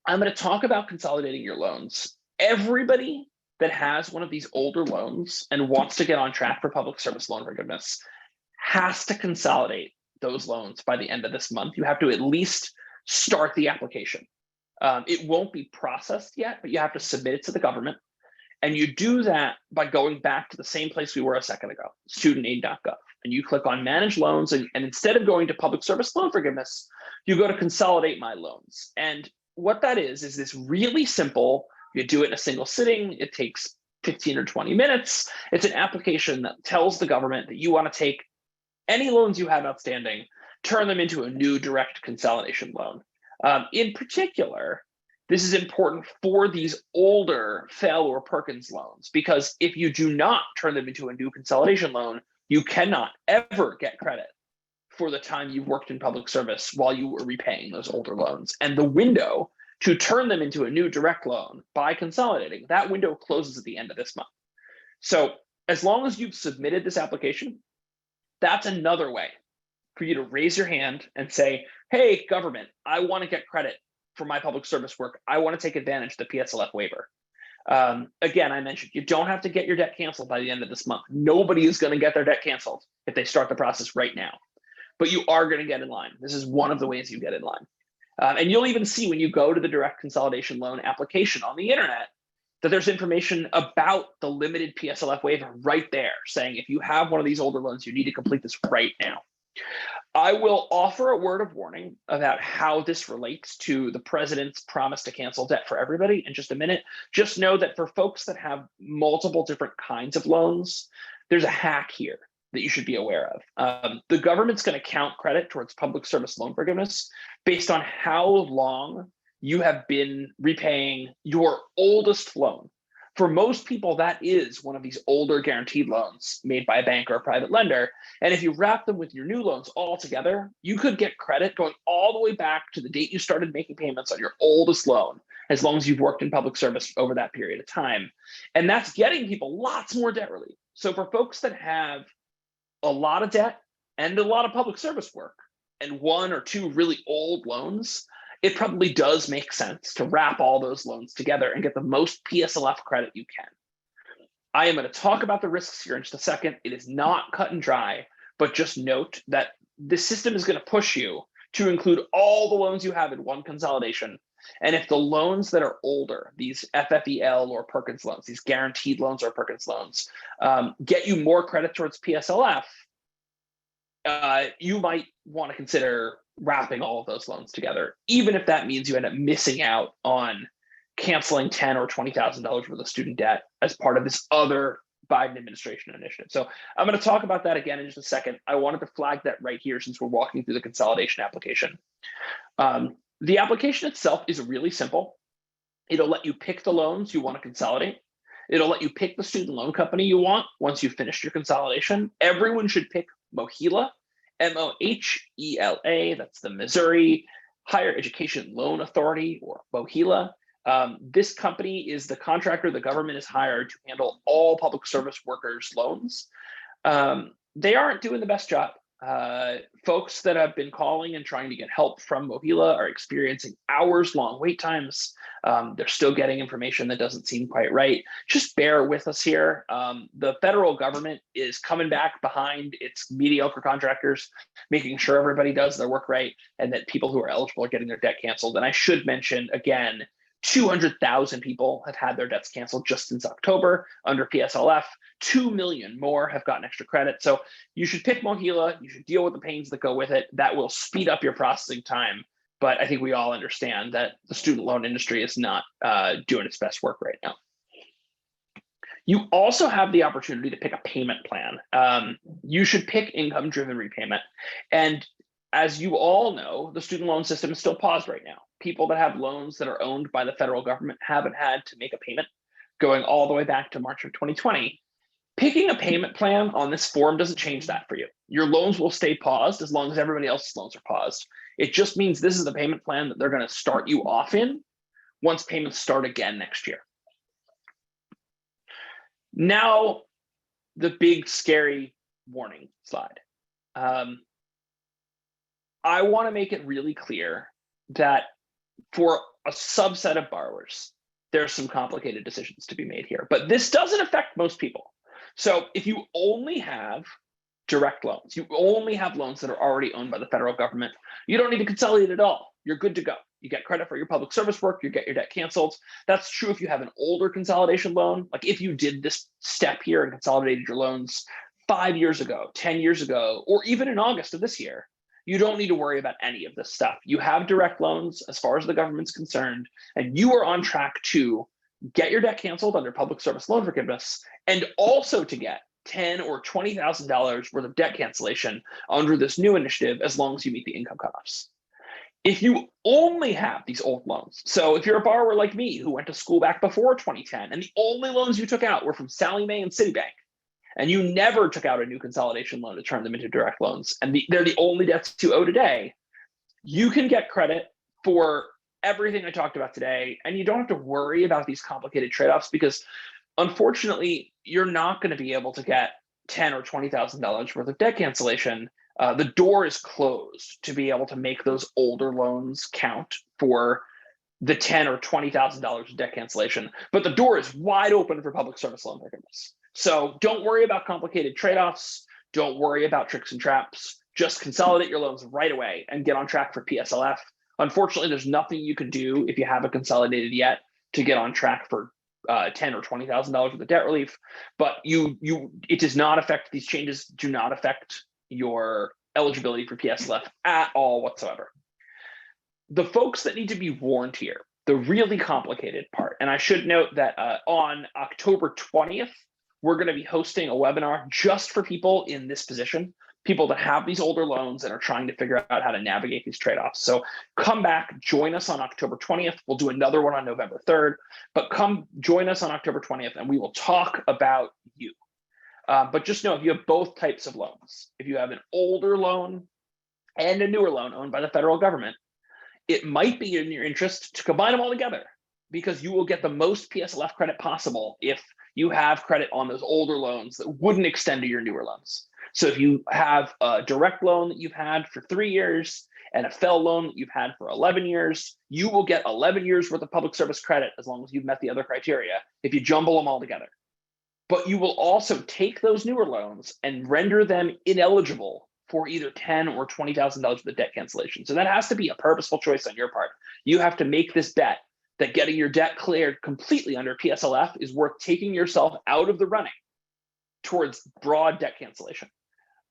I'm going to talk about consolidating your loans. Everybody that has one of these older loans and wants to get on track for public service loan forgiveness has to consolidate those loans by the end of this month. You have to at least start the application. It won't be processed yet, but you have to submit it to the government. And you do that by going back to the same place we were a second ago, studentaid.gov. And you click on manage loans. And instead of going to public service loan forgiveness, you go to consolidate my loans. And what that is this really simple, you do it in a single sitting. It takes 15 or 20 minutes. It's an application that tells the government that you want to take any loans you have outstanding, turn them into a new direct consolidation loan. In particular, this is important for these older Fell or Perkins loans, because if you do not turn them into a new consolidation loan, you cannot ever get credit for the time you've worked in public service while you were repaying those older loans. And the window to turn them into a new direct loan by consolidating, that window closes at the end of this month. So as long as you've submitted this application, that's another way for you to raise your hand and say, hey, government, I want to get credit for my public service work. I want to take advantage of the PSLF waiver. Again, I mentioned you don't have to get your debt canceled by the end of this month. Nobody is going to get their debt canceled if they start the process right now, but you are going to get in line. This is one of the ways you get in line. And you'll even see when you go to the direct consolidation loan application on the internet that there's information about the limited PSLF waiver right there saying if you have one of these older loans, you need to complete this right now. I will offer a word of warning about how this relates to the president's promise to cancel debt for everybody in just a minute. Just know that for folks that have multiple different kinds of loans, there's a hack here that you should be aware of. The government's going to count credit towards public service loan forgiveness based on how long you have been repaying your oldest loan. For most people, that is one of these older guaranteed loans made by a bank or a private lender. And if you wrap them with your new loans all together, you could get credit going all the way back to the date you started making payments on your oldest loan, as long as you've worked in public service over that period of time. And that's getting people lots more debt relief. So for folks that have a lot of debt and a lot of public service work and one or two really old loans, it probably does make sense to wrap all those loans together and get the most PSLF credit you can. I am going to talk about the risks here in just a second. It is not cut and dry, but just note that the system is going to push you to include all the loans you have in one consolidation. And if the loans that are older, these FFEL or Perkins loans, these guaranteed loans or Perkins loans, get you more credit towards PSLF, you might want to consider wrapping all of those loans together, even if that means you end up missing out on canceling $10,000 or $20,000 worth of student debt as part of this other Biden administration initiative. So I'm going to talk about that again in just a second. I wanted to flag that right here since we're walking through the consolidation application. The application itself is really simple. It'll let you pick the loans you want to consolidate. It'll let you pick the student loan company you want once you've finished your consolidation. Everyone should pick MOHELA, MOHELA, that's the Missouri Higher Education Loan Authority, or MOHELA. This company is the contractor the government has hired to handle all public service workers' loans. They aren't doing the best job Folks that have been calling and trying to get help from Mohila are experiencing hours-long wait times. They're still getting information that doesn't seem quite right. Just bear with us here. The federal government is coming back behind its mediocre contractors, making sure everybody does their work right, and that people who are eligible are getting their debt canceled. And I should mention, again, 200,000 people have had their debts canceled just since October under PSLF. 2 million more have gotten extra credit. So you should pick Mohila. You should deal with the pains that go with it. That will speed up your processing time. But I think we all understand that the student loan industry is not doing its best work right now. You also have the opportunity to pick a payment plan. You should pick income-driven repayment. And as you all know, the student loan system is still paused right now. People that have loans that are owned by the federal government haven't had to make a payment going all the way back to March of 2020. Picking a payment plan on this form doesn't change that for you. Your loans will stay paused as long as everybody else's loans are paused. It just means this is the payment plan that they're going to start you off in once payments start again next year. Now, the big scary warning slide. I want to make it really clear that for a subset of borrowers, there's some complicated decisions to be made here, but this doesn't affect most people. So if you only have direct loans, you only have loans that are already owned by the federal government, you don't need to consolidate at all. You're good to go. You get credit for your public service work, you get your debt canceled. That's true if you have an older consolidation loan. Like if you did this step here and consolidated your loans 5 years ago, 10 years ago, or even in August of this year, you don't need to worry about any of this stuff. You have direct loans as far as the government's concerned, and you are on track to get your debt canceled under public service loan forgiveness, and also to get $10,000 or $20,000 worth of debt cancellation under this new initiative, as long as you meet the income cutoffs. If you only have these old loans, so if you're a borrower like me who went to school back before 2010, and the only loans you took out were from Sallie Mae and Citibank, and you never took out a new consolidation loan to turn them into direct loans, and they're the only debts you owe today, you can get credit for everything I talked about today, and you don't have to worry about these complicated trade-offs because, unfortunately, you're not going to be able to get $10,000 or $20,000 worth of debt cancellation. The door is closed to be able to make those older loans count for the $10,000 or $20,000 of debt cancellation, but the door is wide open for public service loan forgiveness. So don't worry about complicated trade-offs. Don't worry about tricks and traps. Just consolidate your loans right away and get on track for PSLF. Unfortunately, there's nothing you can do if you haven't consolidated yet to get on track for $10,000 or $20,000 of the debt relief. But it does not affect, these changes do not affect your eligibility for PSLF at all whatsoever. The folks that need to be warned here, the really complicated part, and I should note that on October 20th, we're going to be hosting a webinar just for people in this position, people that have these older loans and are trying to figure out how to navigate these trade-offs. So come back, join us on October 20th. We'll do another one on November 3rd, but come join us on October 20th and we will talk about you. But just know if you have both types of loans, if you have an older loan and a newer loan owned by the federal government, it might be in your interest to combine them all together because you will get the most PSLF credit possible if you have credit on those older loans that wouldn't extend to your newer loans. So if you have a direct loan that you've had for 3 years and a FFEL loan that you've had for 11 years, you will get 11 years worth of public service credit as long as you've met the other criteria if you jumble them all together. But you will also take those newer loans and render them ineligible for either $10,000 or $20,000 of the debt cancellation. So that has to be a purposeful choice on your part. You have to make this bet that getting your debt cleared completely under PSLF is worth taking yourself out of the running towards broad debt cancellation.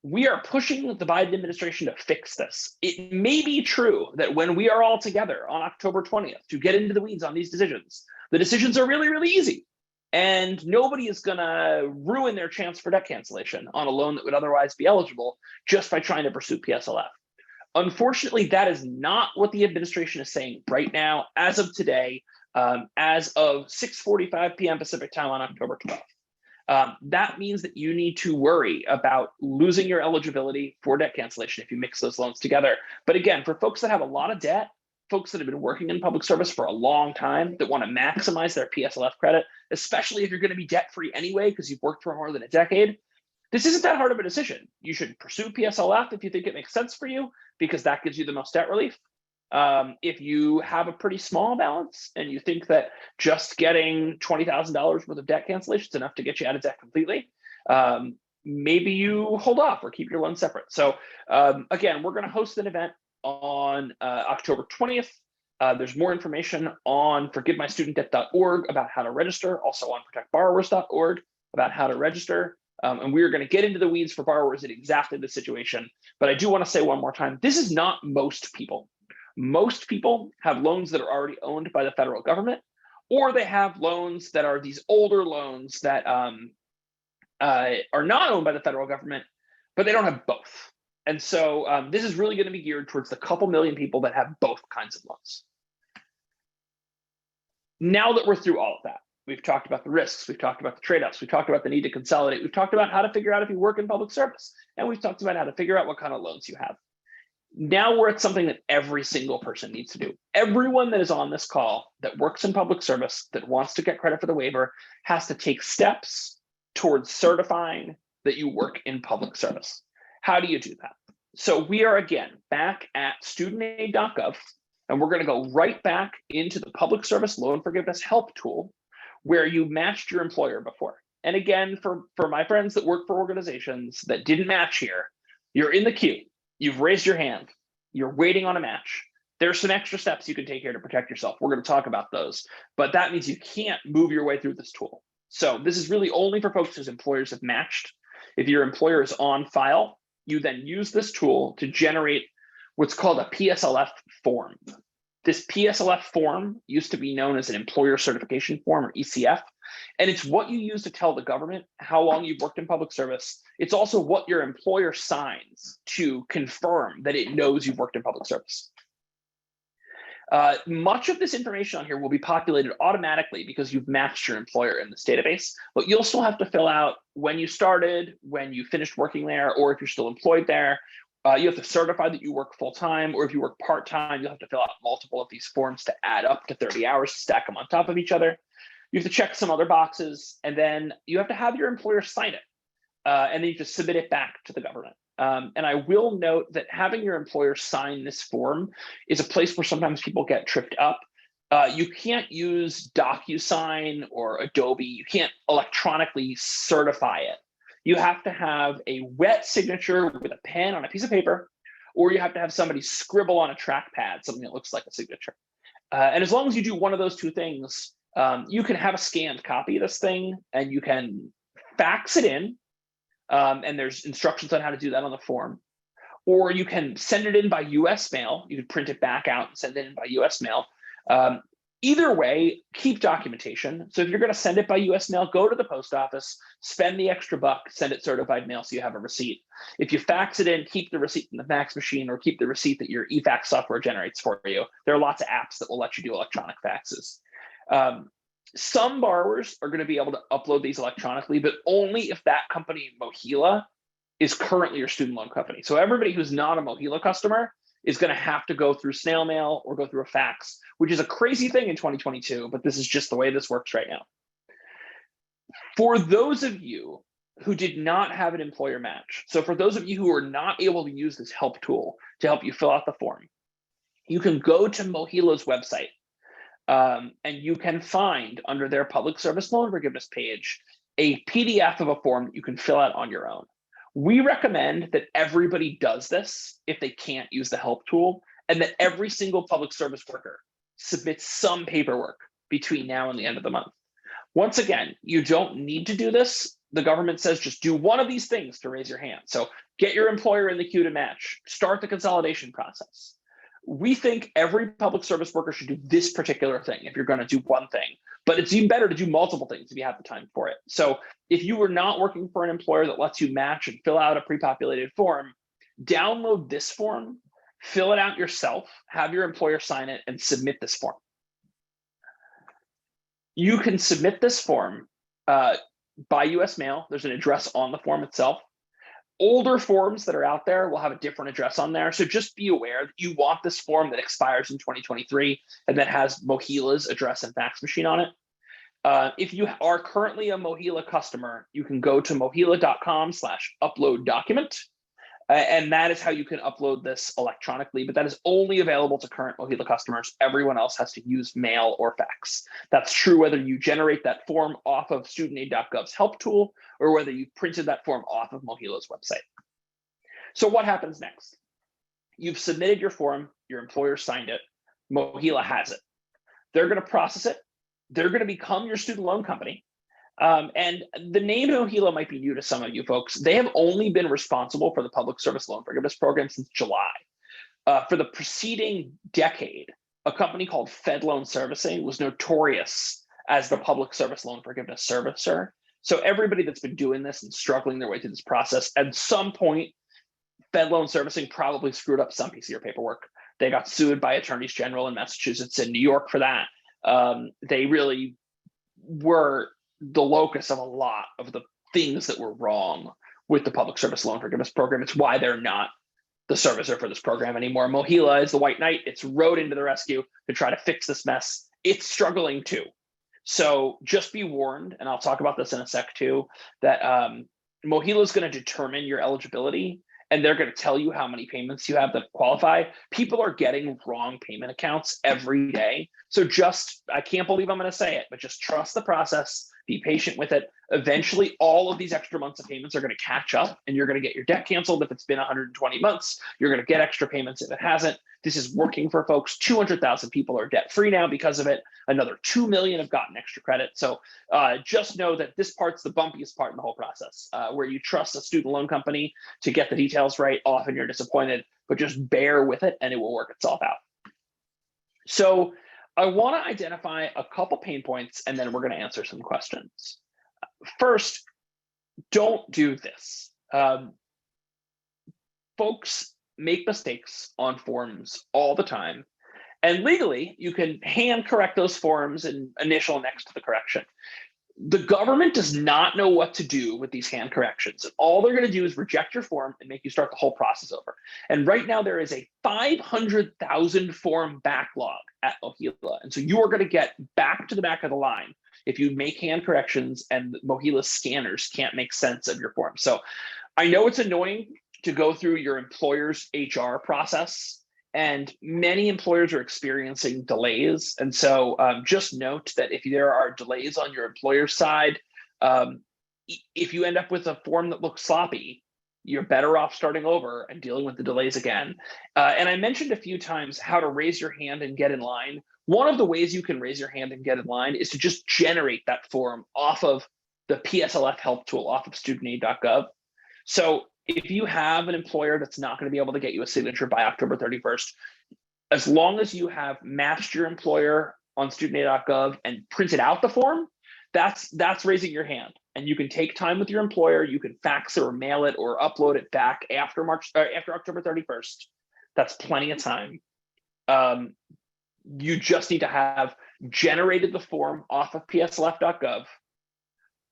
We are pushing the Biden administration to fix this. It may be true that when we are all together on October 20th to get into the weeds on these decisions, the decisions are really, really easy. And nobody is going to ruin their chance for debt cancellation on a loan that would otherwise be eligible just by trying to pursue PSLF. Unfortunately, that is not what the administration is saying right now, as of today, as of 6:45 p.m. Pacific time on October 12th. That means that you need to worry about losing your eligibility for debt cancellation if you mix those loans together. But again, for folks that have a lot of debt, folks that have been working in public service for a long time that want to maximize their PSLF credit, especially if you're going to be debt-free anyway because you've worked for more than a decade, This isn't that hard of a decision. You should pursue PSLF if you think it makes sense for you, because that gives you the most debt relief. If you have a pretty small balance and you think that just getting $20,000 worth of debt cancellation is enough to get you out of debt completely, maybe you hold off or keep your loan separate. So again, we're going to host an event on October 20th. There's more information on forgivemystudentdebt.org about how to register, also on protectborrowers.org about how to register. And we're going to get into the weeds for borrowers in exactly the situation. But I do want to say one more time, this is not most people. Most people have loans that are already owned by the federal government, or they have loans that are these older loans that are not owned by the federal government, but they don't have both. And so this is really going to be geared towards the couple million people that have both kinds of loans. Now that we're through all of that, we've talked about the risks, we've talked about the trade-offs, we've talked about the need to consolidate, we've talked about how to figure out if you work in public service, and we've talked about how to figure out what kind of loans you have. Now we're at something that every single person needs to do. Everyone that is on this call that works in public service, that wants to get credit for the waiver, has to take steps towards certifying that you work in public service. How do you do that? So we are, again, back at studentaid.gov, and we're going to go right back into the public service loan forgiveness help tool where you matched your employer before. And again, for my friends that work for organizations that didn't match here, you're in the queue. You've raised your hand. You're waiting on a match. There's some extra steps you can take here to protect yourself. We're going to talk about those, but that means you can't move your way through this tool. So this is really only for folks whose employers have matched. If your employer is on file, you then use this tool to generate what's called a PSLF form. This PSLF form used to be known as an employer certification form, or ECF, and it's what you use to tell the government how long you've worked in public service. It's also what your employer signs to confirm that it knows you've worked in public service. Much of this information on here will be populated automatically because you've matched your employer in this database, but you'll still have to fill out when you started, when you finished working there, or if you're still employed there. You have to certify that you work full-time, or if you work part-time, you'll have to fill out multiple of these forms to add up to 30 hours to stack them on top of each other. You have to check some other boxes, and then you have to have your employer sign it, and then you just submit it back to the government. And I will note that having your employer sign this form is a place where sometimes people get tripped up. You can't use DocuSign or Adobe. You can't electronically certify it. You have to have a wet signature with a pen on a piece of paper, or you have to have somebody scribble on a trackpad, something that looks like a signature. And as long as you do one of those two things, you can have a scanned copy of this thing and you can fax it in. And there's instructions on how to do that on the form. Or you can send it in by US mail. You can print it back out and send it in by US mail. Either way, keep documentation. So if you're going to send it by US mail, go to the post office, spend the extra buck, send it certified mail so you have a receipt. If you fax it in, keep the receipt in the fax machine, or keep the receipt that your eFax software generates for you. There are lots of apps that will let you do electronic faxes. Some borrowers are going to be able to upload these electronically, but only if that company, Mohila, is currently your student loan company. So everybody who's not a Mohila customer is going to have to go through snail mail or go through a fax, which is a crazy thing in 2022, but this is just the way this works right now. For those of you who did not have an employer match, so for those of you who are not able to use this help tool to help you fill out the form, you can go to Mohila's website. And you can find under their public service loan forgiveness page a PDF of a form that you can fill out on your own. We recommend that everybody does this if they can't use the help tool, and that every single public service worker submits some paperwork between now and the end of the month. Once again, you don't need to do this. The government says just do one of these things to raise your hand. So get your employer in the queue to match, start the consolidation process. We think every public service worker should do this particular thing if you're going to do one thing, but it's even better to do multiple things if you have the time for it. So if you were not working for an employer that lets you match and fill out a pre-populated form, download this form, fill it out yourself, have your employer sign it, and submit this form. You can submit this form by US mail. There's an address on the form itself. Older forms that are out there will have a different address on there. So just be aware that you want this form that expires in 2023 and that has Mohila's address and fax machine on it. If you are currently a Mohila customer, you can go to mohila.com/upload document. And that is how you can upload this electronically, but that is only available to current Mohila customers. Everyone else has to use mail or fax. That's true whether you generate that form off of studentaid.gov's help tool or whether you printed that form off of Mohila's website. So what happens next? You've submitted your form, your employer signed it, Mohila has it. They're going to process it. They're going to become your student loan company. And the name Mohila might be new to some of you folks. They have only been responsible for the public service loan forgiveness program since July. For the preceding decade, a company called Fed Loan Servicing was notorious as the public service loan forgiveness servicer. So everybody that's been doing this and struggling their way through this process, at some point, Fed Loan Servicing probably screwed up some piece of your paperwork. They got sued by attorneys general in Massachusetts and New York for that. They really were the locus of a lot of the things that were wrong with the public service loan forgiveness program. It's why they're not the servicer for this program anymore. Mohila is the white knight. It's rode into the rescue to try to fix this mess. It's struggling too. So just be warned, and I'll talk about this in a sec too, that Mohila is going to determine your eligibility, and they're going to tell you how many payments you have that qualify. People are getting wrong payment accounts every day. So just, I can't believe I'm going to say it, but just trust the process, be patient with it. Eventually, all of these extra months of payments are going to catch up, and you're going to get your debt canceled if it's been 120 months. You're going to get extra payments if it hasn't. This is working for folks. 200,000 people are debt-free now because of it. Another 2 million have gotten extra credit. So just know that this part's the bumpiest part in the whole process, where you trust a student loan company to get the details right. Often you're disappointed, but just bear with it and it will work itself out. So I want to identify a couple pain points, and then we're going to answer some questions. First, don't do this. Folks make mistakes on forms all the time. And legally, you can hand correct those forms and initial next to the correction. The government does not know what to do with these hand corrections. All they're going to do is reject your form and make you start the whole process over. And right now, there is a 500,000 form backlog at Mohila. And so you are going to get back to the back of the line if you make hand corrections and Mohila scanners can't make sense of your form. So I know it's annoying to go through your employer's HR process, and many employers are experiencing delays. And so just note that if there are delays on your employer's side, if you end up with a form that looks sloppy, you're better off starting over and dealing with the delays again. And I mentioned a few times how to raise your hand and get in line. One of the ways you can raise your hand and get in line is to just generate that form off of the PSLF help tool, off of studentaid.gov. So if you have an employer that's not going to be able to get you a signature by October 31st, as long as you have matched your employer on studentaid.gov and printed out the form, that's raising your hand. And you can take time with your employer. You can fax it or mail it or upload it back after October 31st. That's plenty of time. You just need to have generated the form off of PSLF.gov,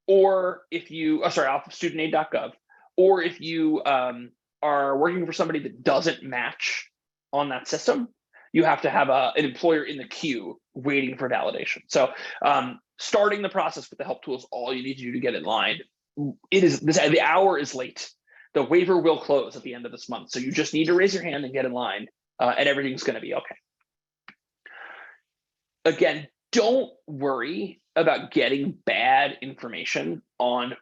or if you, off of studentaid.gov. Or if you are working for somebody that doesn't match on that system, you have to have an employer in the queue waiting for validation. So starting the process with the help tool is all you need to do to get in line. The hour is late. The waiver will close at the end of this month. So you just need to raise your hand and get in line, and everything's going to be okay. Again, don't worry about getting bad information on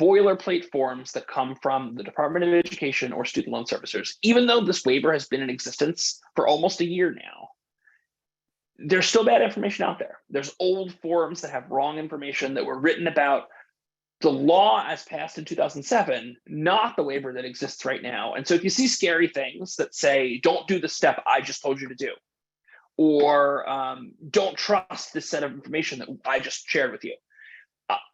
boilerplate forms that come from the Department of Education or student loan servicers. Even though this waiver has been in existence for almost a year now, there's still bad information out there. There's old forms that have wrong information that were written about the law as passed in 2007, not the waiver that exists right now. And so if you see scary things that say, don't do the step I just told you to do, or don't trust this set of information that I just shared with you,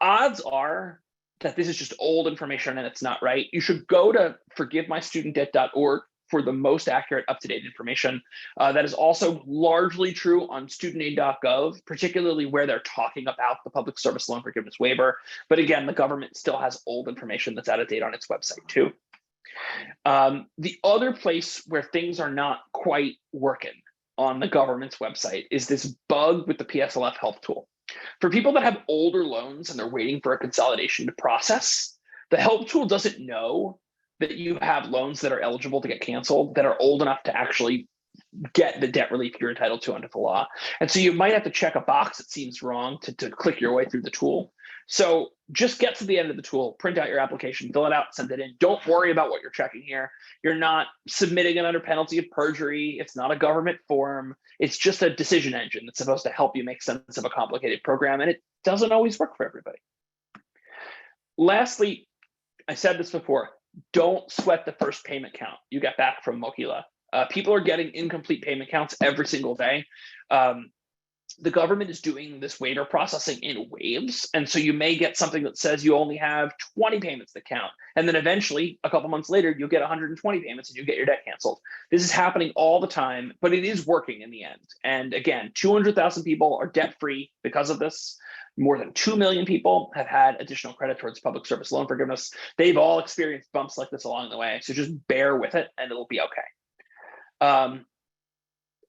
odds are that this is just old information and it's not right. You should go to forgivemystudentdebt.org for the most accurate, up-to-date information. That is also largely true on studentaid.gov, particularly where they're talking about the public service loan forgiveness waiver. But again, the government still has old information that's out of date on its website too. The other place where things are not quite working on the government's website is this bug with the PSLF help tool. For people that have older loans and they're waiting for a consolidation to process, the help tool doesn't know that you have loans that are eligible to get canceled that are old enough to actually get the debt relief you're entitled to under the law. And so you might have to check a box that seems wrong to click your way through the tool. So just get to the end of the tool, print out your application, fill it out, send it in. Don't worry about what you're checking here. You're not submitting it under penalty of perjury. It's not a government form. It's just a decision engine that's supposed to help you make sense of a complicated program, and it doesn't always work for everybody. Lastly, I said this before, don't sweat the first payment count you get back from Mokila. People are getting incomplete payment counts every single day. The government is doing this waiver processing in waves. And so you may get something that says you only have 20 payments that count. And then eventually, a couple months later, you'll get 120 payments and you get your debt canceled. This is happening all the time, but it is working in the end. And again, 200,000 people are debt-free because of this. More than 2 million people have had additional credit towards public service loan forgiveness. They've all experienced bumps like this along the way. So just bear with it and it'll be okay.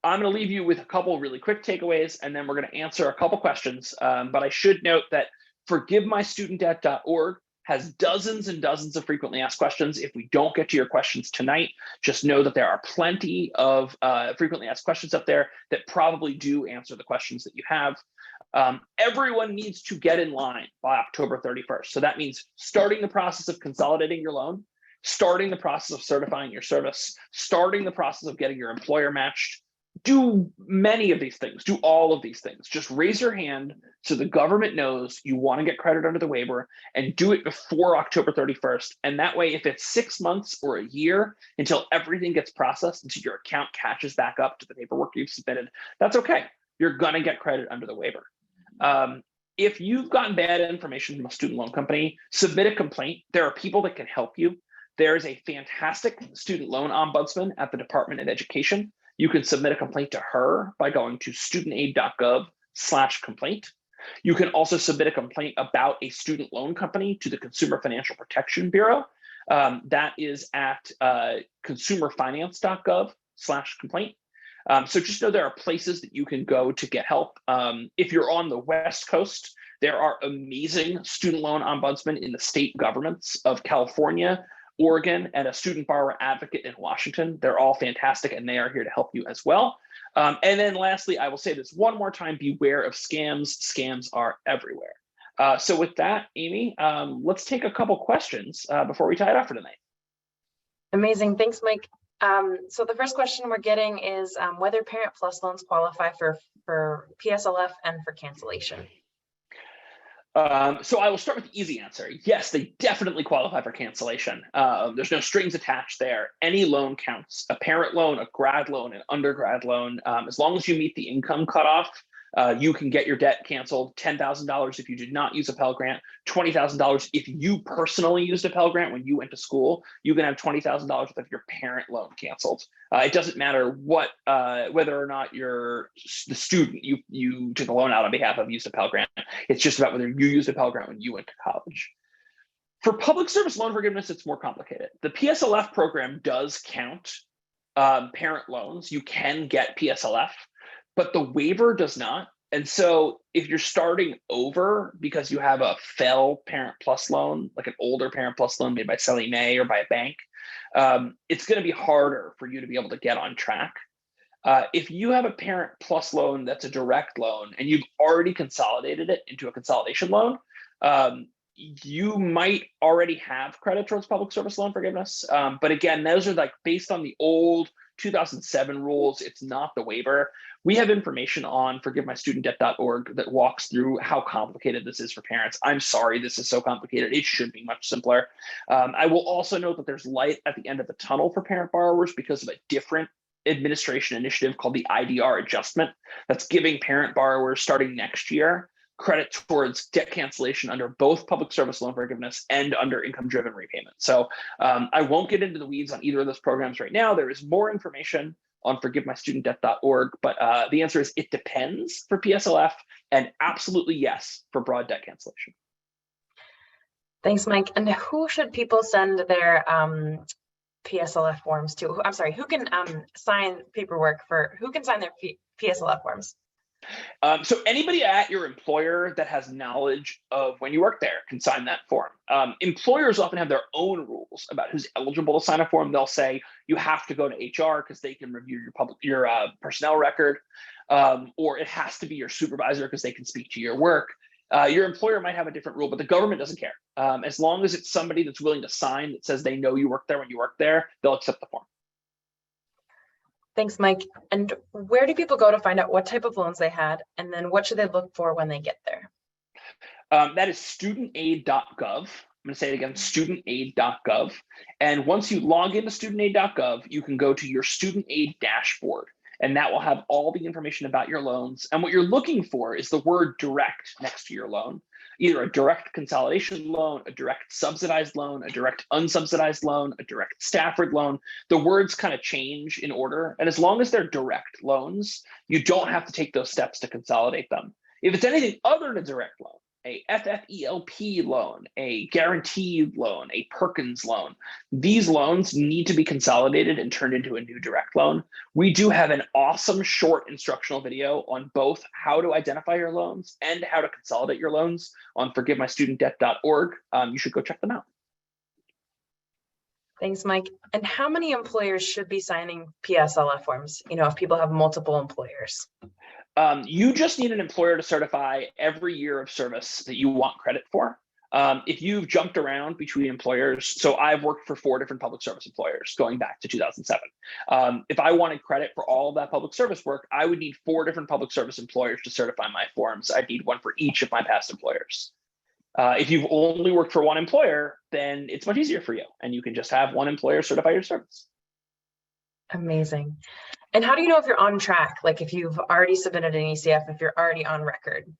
I'm going to leave you with a couple really quick takeaways, and then we're going to answer a couple questions. But I should note that forgivemystudentdebt.org has dozens and dozens of frequently asked questions. If we don't get to your questions tonight, just know that there are plenty of frequently asked questions up there that probably do answer the questions that you have. Everyone needs to get in line by October 31st. So that means starting the process of consolidating your loan, starting the process of certifying your service, starting the process of getting your employer matched. Do many of these things, do all of these things. Just raise your hand so the government knows you want to get credit under the waiver, and do it before October 31st. And that way, if it's 6 months or a year until everything gets processed, until your account catches back up to the paperwork you've submitted, that's okay. You're going to get credit under the waiver. If you've gotten bad information from a student loan company, submit a complaint. There are people that can help you. There's a fantastic student loan ombudsman at the Department of Education. You can submit a complaint to her by going to studentaid.gov/complaint. You can also submit a complaint about a student loan company to the Consumer Financial Protection Bureau. That is at consumerfinance.gov/complaint. So just know there are places that you can go to get help. If you're on the West Coast, there are amazing student loan ombudsmen in the state governments of California, Oregon, and a student borrower advocate in Washington. They're all fantastic, and they are here to help you as well. And then lastly, I will say this one more time, beware of scams. Scams are everywhere. So with that, Amy, let's take a couple questions before we tie it up for tonight. Amazing, thanks, Mike. So the first question we're getting is whether Parent Plus loans qualify for PSLF and for cancellation. So I will start with the easy answer. Yes, they definitely qualify for cancellation. There's no strings attached there. Any loan counts, a parent loan, a grad loan, an undergrad loan. As long as you meet the income cutoff, you can get your debt canceled. $10,000 if you did not use a Pell Grant, $20,000 if you personally used a Pell Grant when you went to school. You can have $20,000 worth of your parent loan canceled. It doesn't matter whether or not you're the student you took a loan out on behalf of used a Pell Grant. It's just about whether you used a Pell Grant when you went to college. For public service loan forgiveness, it's more complicated. The PSLF program does count parent loans. You can get PSLF, but the waiver does not. And so if you're starting over because you have a FEL Parent Plus loan, like an older Parent Plus loan made by Sallie Mae or by a bank, it's going to be harder for you to be able to get on track. If you have a Parent Plus loan that's a direct loan and you've already consolidated it into a consolidation loan, you might already have credit towards public service loan forgiveness. But again, those are like based on the old 2007 rules. It's not the waiver. We have information on forgivemystudentdebt.org that walks through how complicated this is for parents. I'm sorry this is so complicated. It should be much simpler. I will also note that there's light at the end of the tunnel for parent borrowers because of a different administration initiative called the IDR adjustment that's giving parent borrowers starting next year credit towards debt cancellation under both public service loan forgiveness and under income-driven repayment. So I won't get into the weeds on either of those programs right now. There is more information on forgivemystudentdebt.org, but the answer is it depends for PSLF and absolutely yes for broad debt cancellation. Thanks, Mike. And who should people send their PSLF forms to? I'm sorry, who can sign paperwork for, who can sign their PSLF forms? So anybody at your employer that has knowledge of when you work there can sign that form. Employers often have their own rules about who's eligible to sign a form. They'll say you have to go to HR because they can review your personnel record, or it has to be your supervisor because they can speak to your work. Your employer might have a different rule, but the government doesn't care. As long as it's somebody that's willing to sign that says they know you work there when you work there, they'll accept the form. Thanks, Mike. And where do people go to find out what type of loans they had? And then what should they look for when they get there? That is studentaid.gov. I'm going to say it again, studentaid.gov. And once you log into studentaid.gov, you can go to your student aid dashboard, and that will have all the information about your loans. And what you're looking for is the word direct next to your loan, either a direct consolidation loan, a direct subsidized loan, a direct unsubsidized loan, a direct Stafford loan. The words kind of change in order. And as long as they're direct loans, you don't have to take those steps to consolidate them. If it's anything other than a direct loan, a FFELP loan, a guaranteed loan, a Perkins loan, these loans need to be consolidated and turned into a new direct loan. We do have an awesome short instructional video on both how to identify your loans and how to consolidate your loans on forgivemystudentdebt.org. You should go check them out. Thanks, Mike. And how many employers should be signing PSLF forms, if people have multiple employers? You just need an employer to certify every year of service that you want credit for. If you've jumped around between employers, so I've worked for 4 different public service employers going back to 2007. If I wanted credit for all of that public service work, I would need 4 different public service employers to certify my forms. I'd need one for each of my past employers. If you've only worked for one employer, then it's much easier for you, and you can just have one employer certify your service. Amazing. And how do you know if you're on track? Like if you've already submitted an ECF, if you're already on record?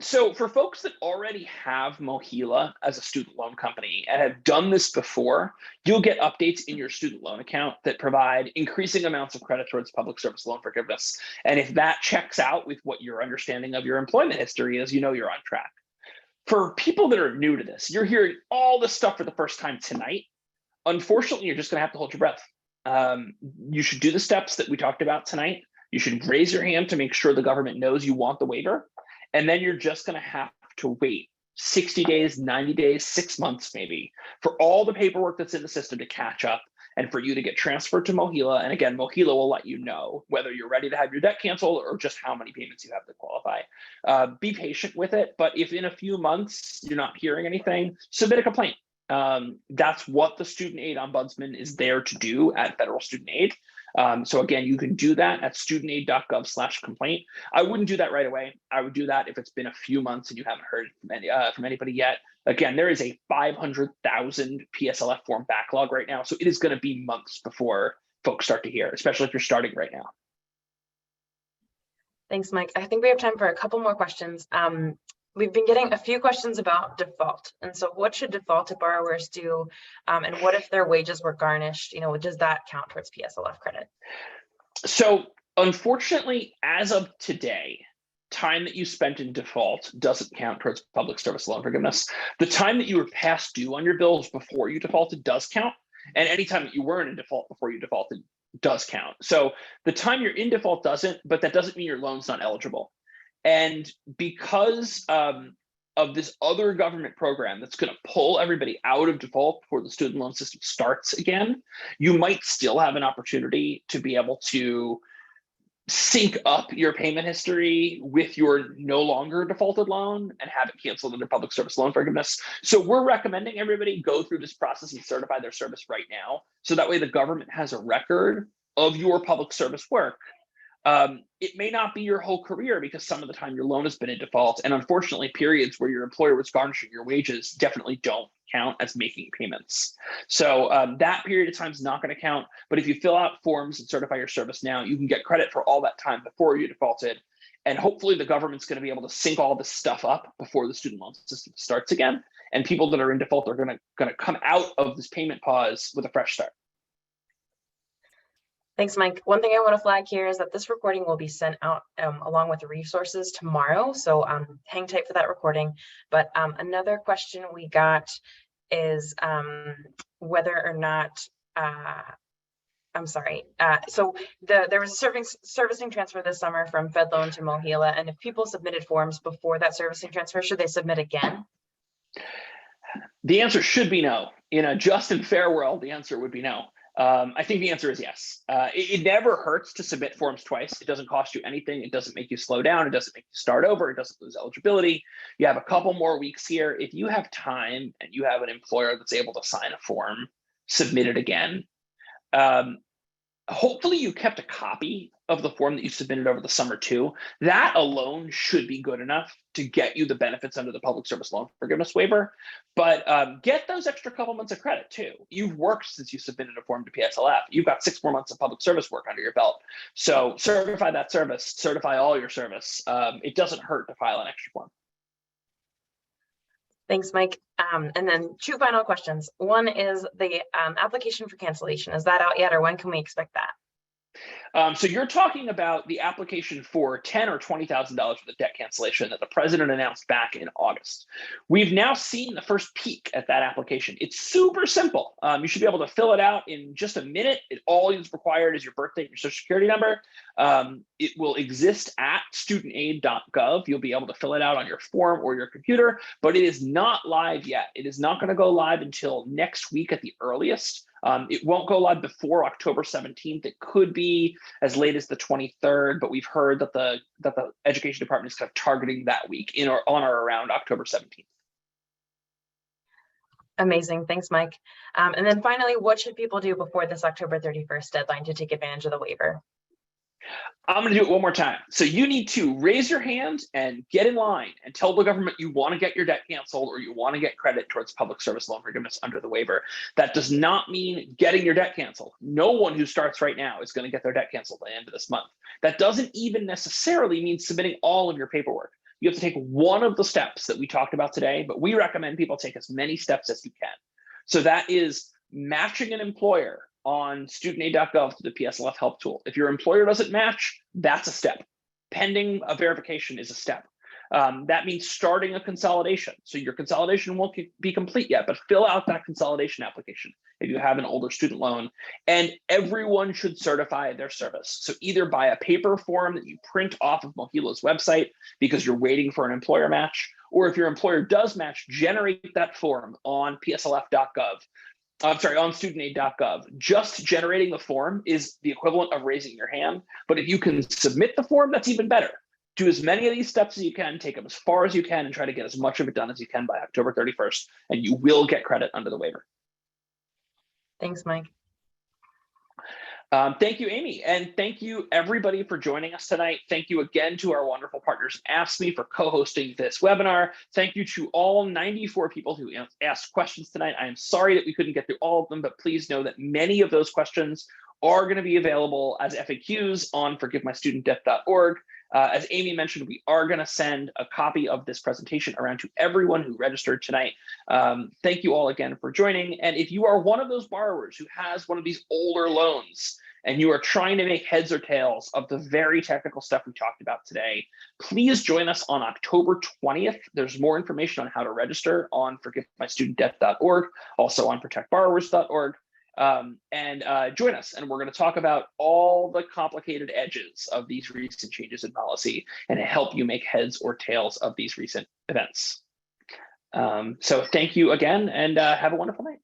So for folks that already have Mohila as a student loan company and have done this before, you'll get updates in your student loan account that provide increasing amounts of credit towards public service loan forgiveness. And if that checks out with what your understanding of your employment history is, you're on track. For people that are new to this, you're hearing all this stuff for the first time tonight. Unfortunately, you're just going to have to hold your breath. You should do the steps that we talked about tonight. You should raise your hand to make sure the government knows you want the waiver. And then you're just going to have to wait 60 days, 90 days, 6 months maybe for all the paperwork that's in the system to catch up and for you to get transferred to Mohila. And again, Mohila will let you know whether you're ready to have your debt canceled or just how many payments you have to qualify. Be patient with it. But if in a few months you're not hearing anything, submit a complaint. That's what the student aid ombudsman is there to do at federal student aid. So again, you can do that at studentaid.gov/complaint. I wouldn't do that right away. I would do that if it's been a few months and you haven't heard from anybody yet. Again, there is a 500,000 PSLF form backlog right now. So it is going to be months before folks start to hear, especially if you're starting right now. Thanks, Mike. I think we have time for a couple more questions. We've been getting a few questions about default. And so what should defaulted borrowers do? And what if their wages were garnished? Does that count towards PSLF credit? So unfortunately, as of today, time that you spent in default doesn't count towards public service loan forgiveness. The time that you were past due on your bills before you defaulted does count. And any time that you weren't in default before you defaulted does count. So the time you're in default doesn't, but that doesn't mean your loan's not eligible. And because of this other government program that's going to pull everybody out of default before the student loan system starts again, you might still have an opportunity to be able to sync up your payment history with your no longer defaulted loan and have it canceled under public service loan forgiveness. So we're recommending everybody go through this process and certify their service right now. So that way the government has a record of your public service work. It may not be your whole career because some of the time your loan has been in default. And unfortunately, periods where your employer was garnishing your wages definitely don't count as making payments. So that period of time is not going to count. But if you fill out forms and certify your service now, you can get credit for all that time before you defaulted. And hopefully the government's going to be able to sync all this stuff up before the student loan system starts again. And people that are in default are going to come out of this payment pause with a fresh start. Thanks, Mike. One thing I want to flag here is that this recording will be sent out along with the resources tomorrow. So hang tight for that recording. But another question we got is whether or not I'm sorry. So there was a servicing transfer this summer from Fed Loan to Mohila, and if people submitted forms before that servicing transfer, should they submit again? The answer should be no. In a just and fair world, the answer would be no. I think the answer is yes. It never hurts to submit forms twice. It doesn't cost you anything. It doesn't make you slow down. It doesn't make you start over. It doesn't lose eligibility. You have a couple more weeks here. If you have time and you have an employer that's able to sign a form, submit it again. Hopefully you kept a copy of the form that you submitted over the summer too. That alone should be good enough to get you the benefits under the public service loan forgiveness waiver. But get those extra couple months of credit too. You've worked since you submitted a form to PSLF. You've got 6 more months of public service work under your belt. So certify that service, certify all your service. It doesn't hurt to file an extra form. Thanks, Mike. And then 2 final questions. One is the application for cancellation. Is that out yet, or when can we expect that? So you're talking about the application for $10,000 or $20,000 worth of debt cancellation that the president announced back in August. We've now seen the first peek at that application. It's super simple. You should be able to fill it out in just a minute. All is required is your birthday and your social security number. It will exist at studentaid.gov. You'll be able to fill it out on your form or your computer, but it is not live yet. It is not going to go live until next week at the earliest. It won't go live before October 17th. It could be as late as the 23rd, but we've heard that the education department is kind of targeting that week on or around October 17th. Amazing. Thanks, Mike. And then finally, what should people do before this October 31st deadline to take advantage of the waiver? I'm going to do it one more time. So you need to raise your hand and get in line and tell the government you want to get your debt canceled or you want to get credit towards public service loan forgiveness under the waiver. That does not mean getting your debt canceled. No one who starts right now is going to get their debt canceled by the end of this month. That doesn't even necessarily mean submitting all of your paperwork. You have to take one of the steps that we talked about today, but we recommend people take as many steps as you can. So that is matching an employer on studentaid.gov to the PSLF help tool. If your employer doesn't match, that's a step. Pending a verification is a step. That means starting a consolidation. So your consolidation won't be complete yet, but fill out that consolidation application if you have an older student loan. And everyone should certify their service. So either buy a paper form that you print off of Mohila's website because you're waiting for an employer match, or if your employer does match, generate that form on PSLF.gov. I'm sorry, on studentaid.gov. Just generating the form is the equivalent of raising your hand. But if you can submit the form, that's even better. Do as many of these steps as you can, take them as far as you can, and try to get as much of it done as you can by October 31st, and you will get credit under the waiver. Thanks, Mike. Thank you, Amy, and thank you everybody for joining us tonight. Thank you again to our wonderful partners Ask Me for co-hosting this webinar. Thank you to all 94 people who asked questions tonight. I am sorry that we couldn't get through all of them, but please know that many of those questions are going to be available as FAQs on forgivemystudentdebt.org. As Amy mentioned, we are going to send a copy of this presentation around to everyone who registered tonight. Thank you all again for joining. And if you are one of those borrowers who has one of these older loans and you are trying to make heads or tails of the very technical stuff we talked about today, please join us on October 20th. There's more information on how to register on forgivemystudentdebt.org, also on protectborrowers.org. Join us, and we're going to talk about all the complicated edges of these recent changes in policy and help you make heads or tails of these recent events. So thank you again, and have a wonderful night.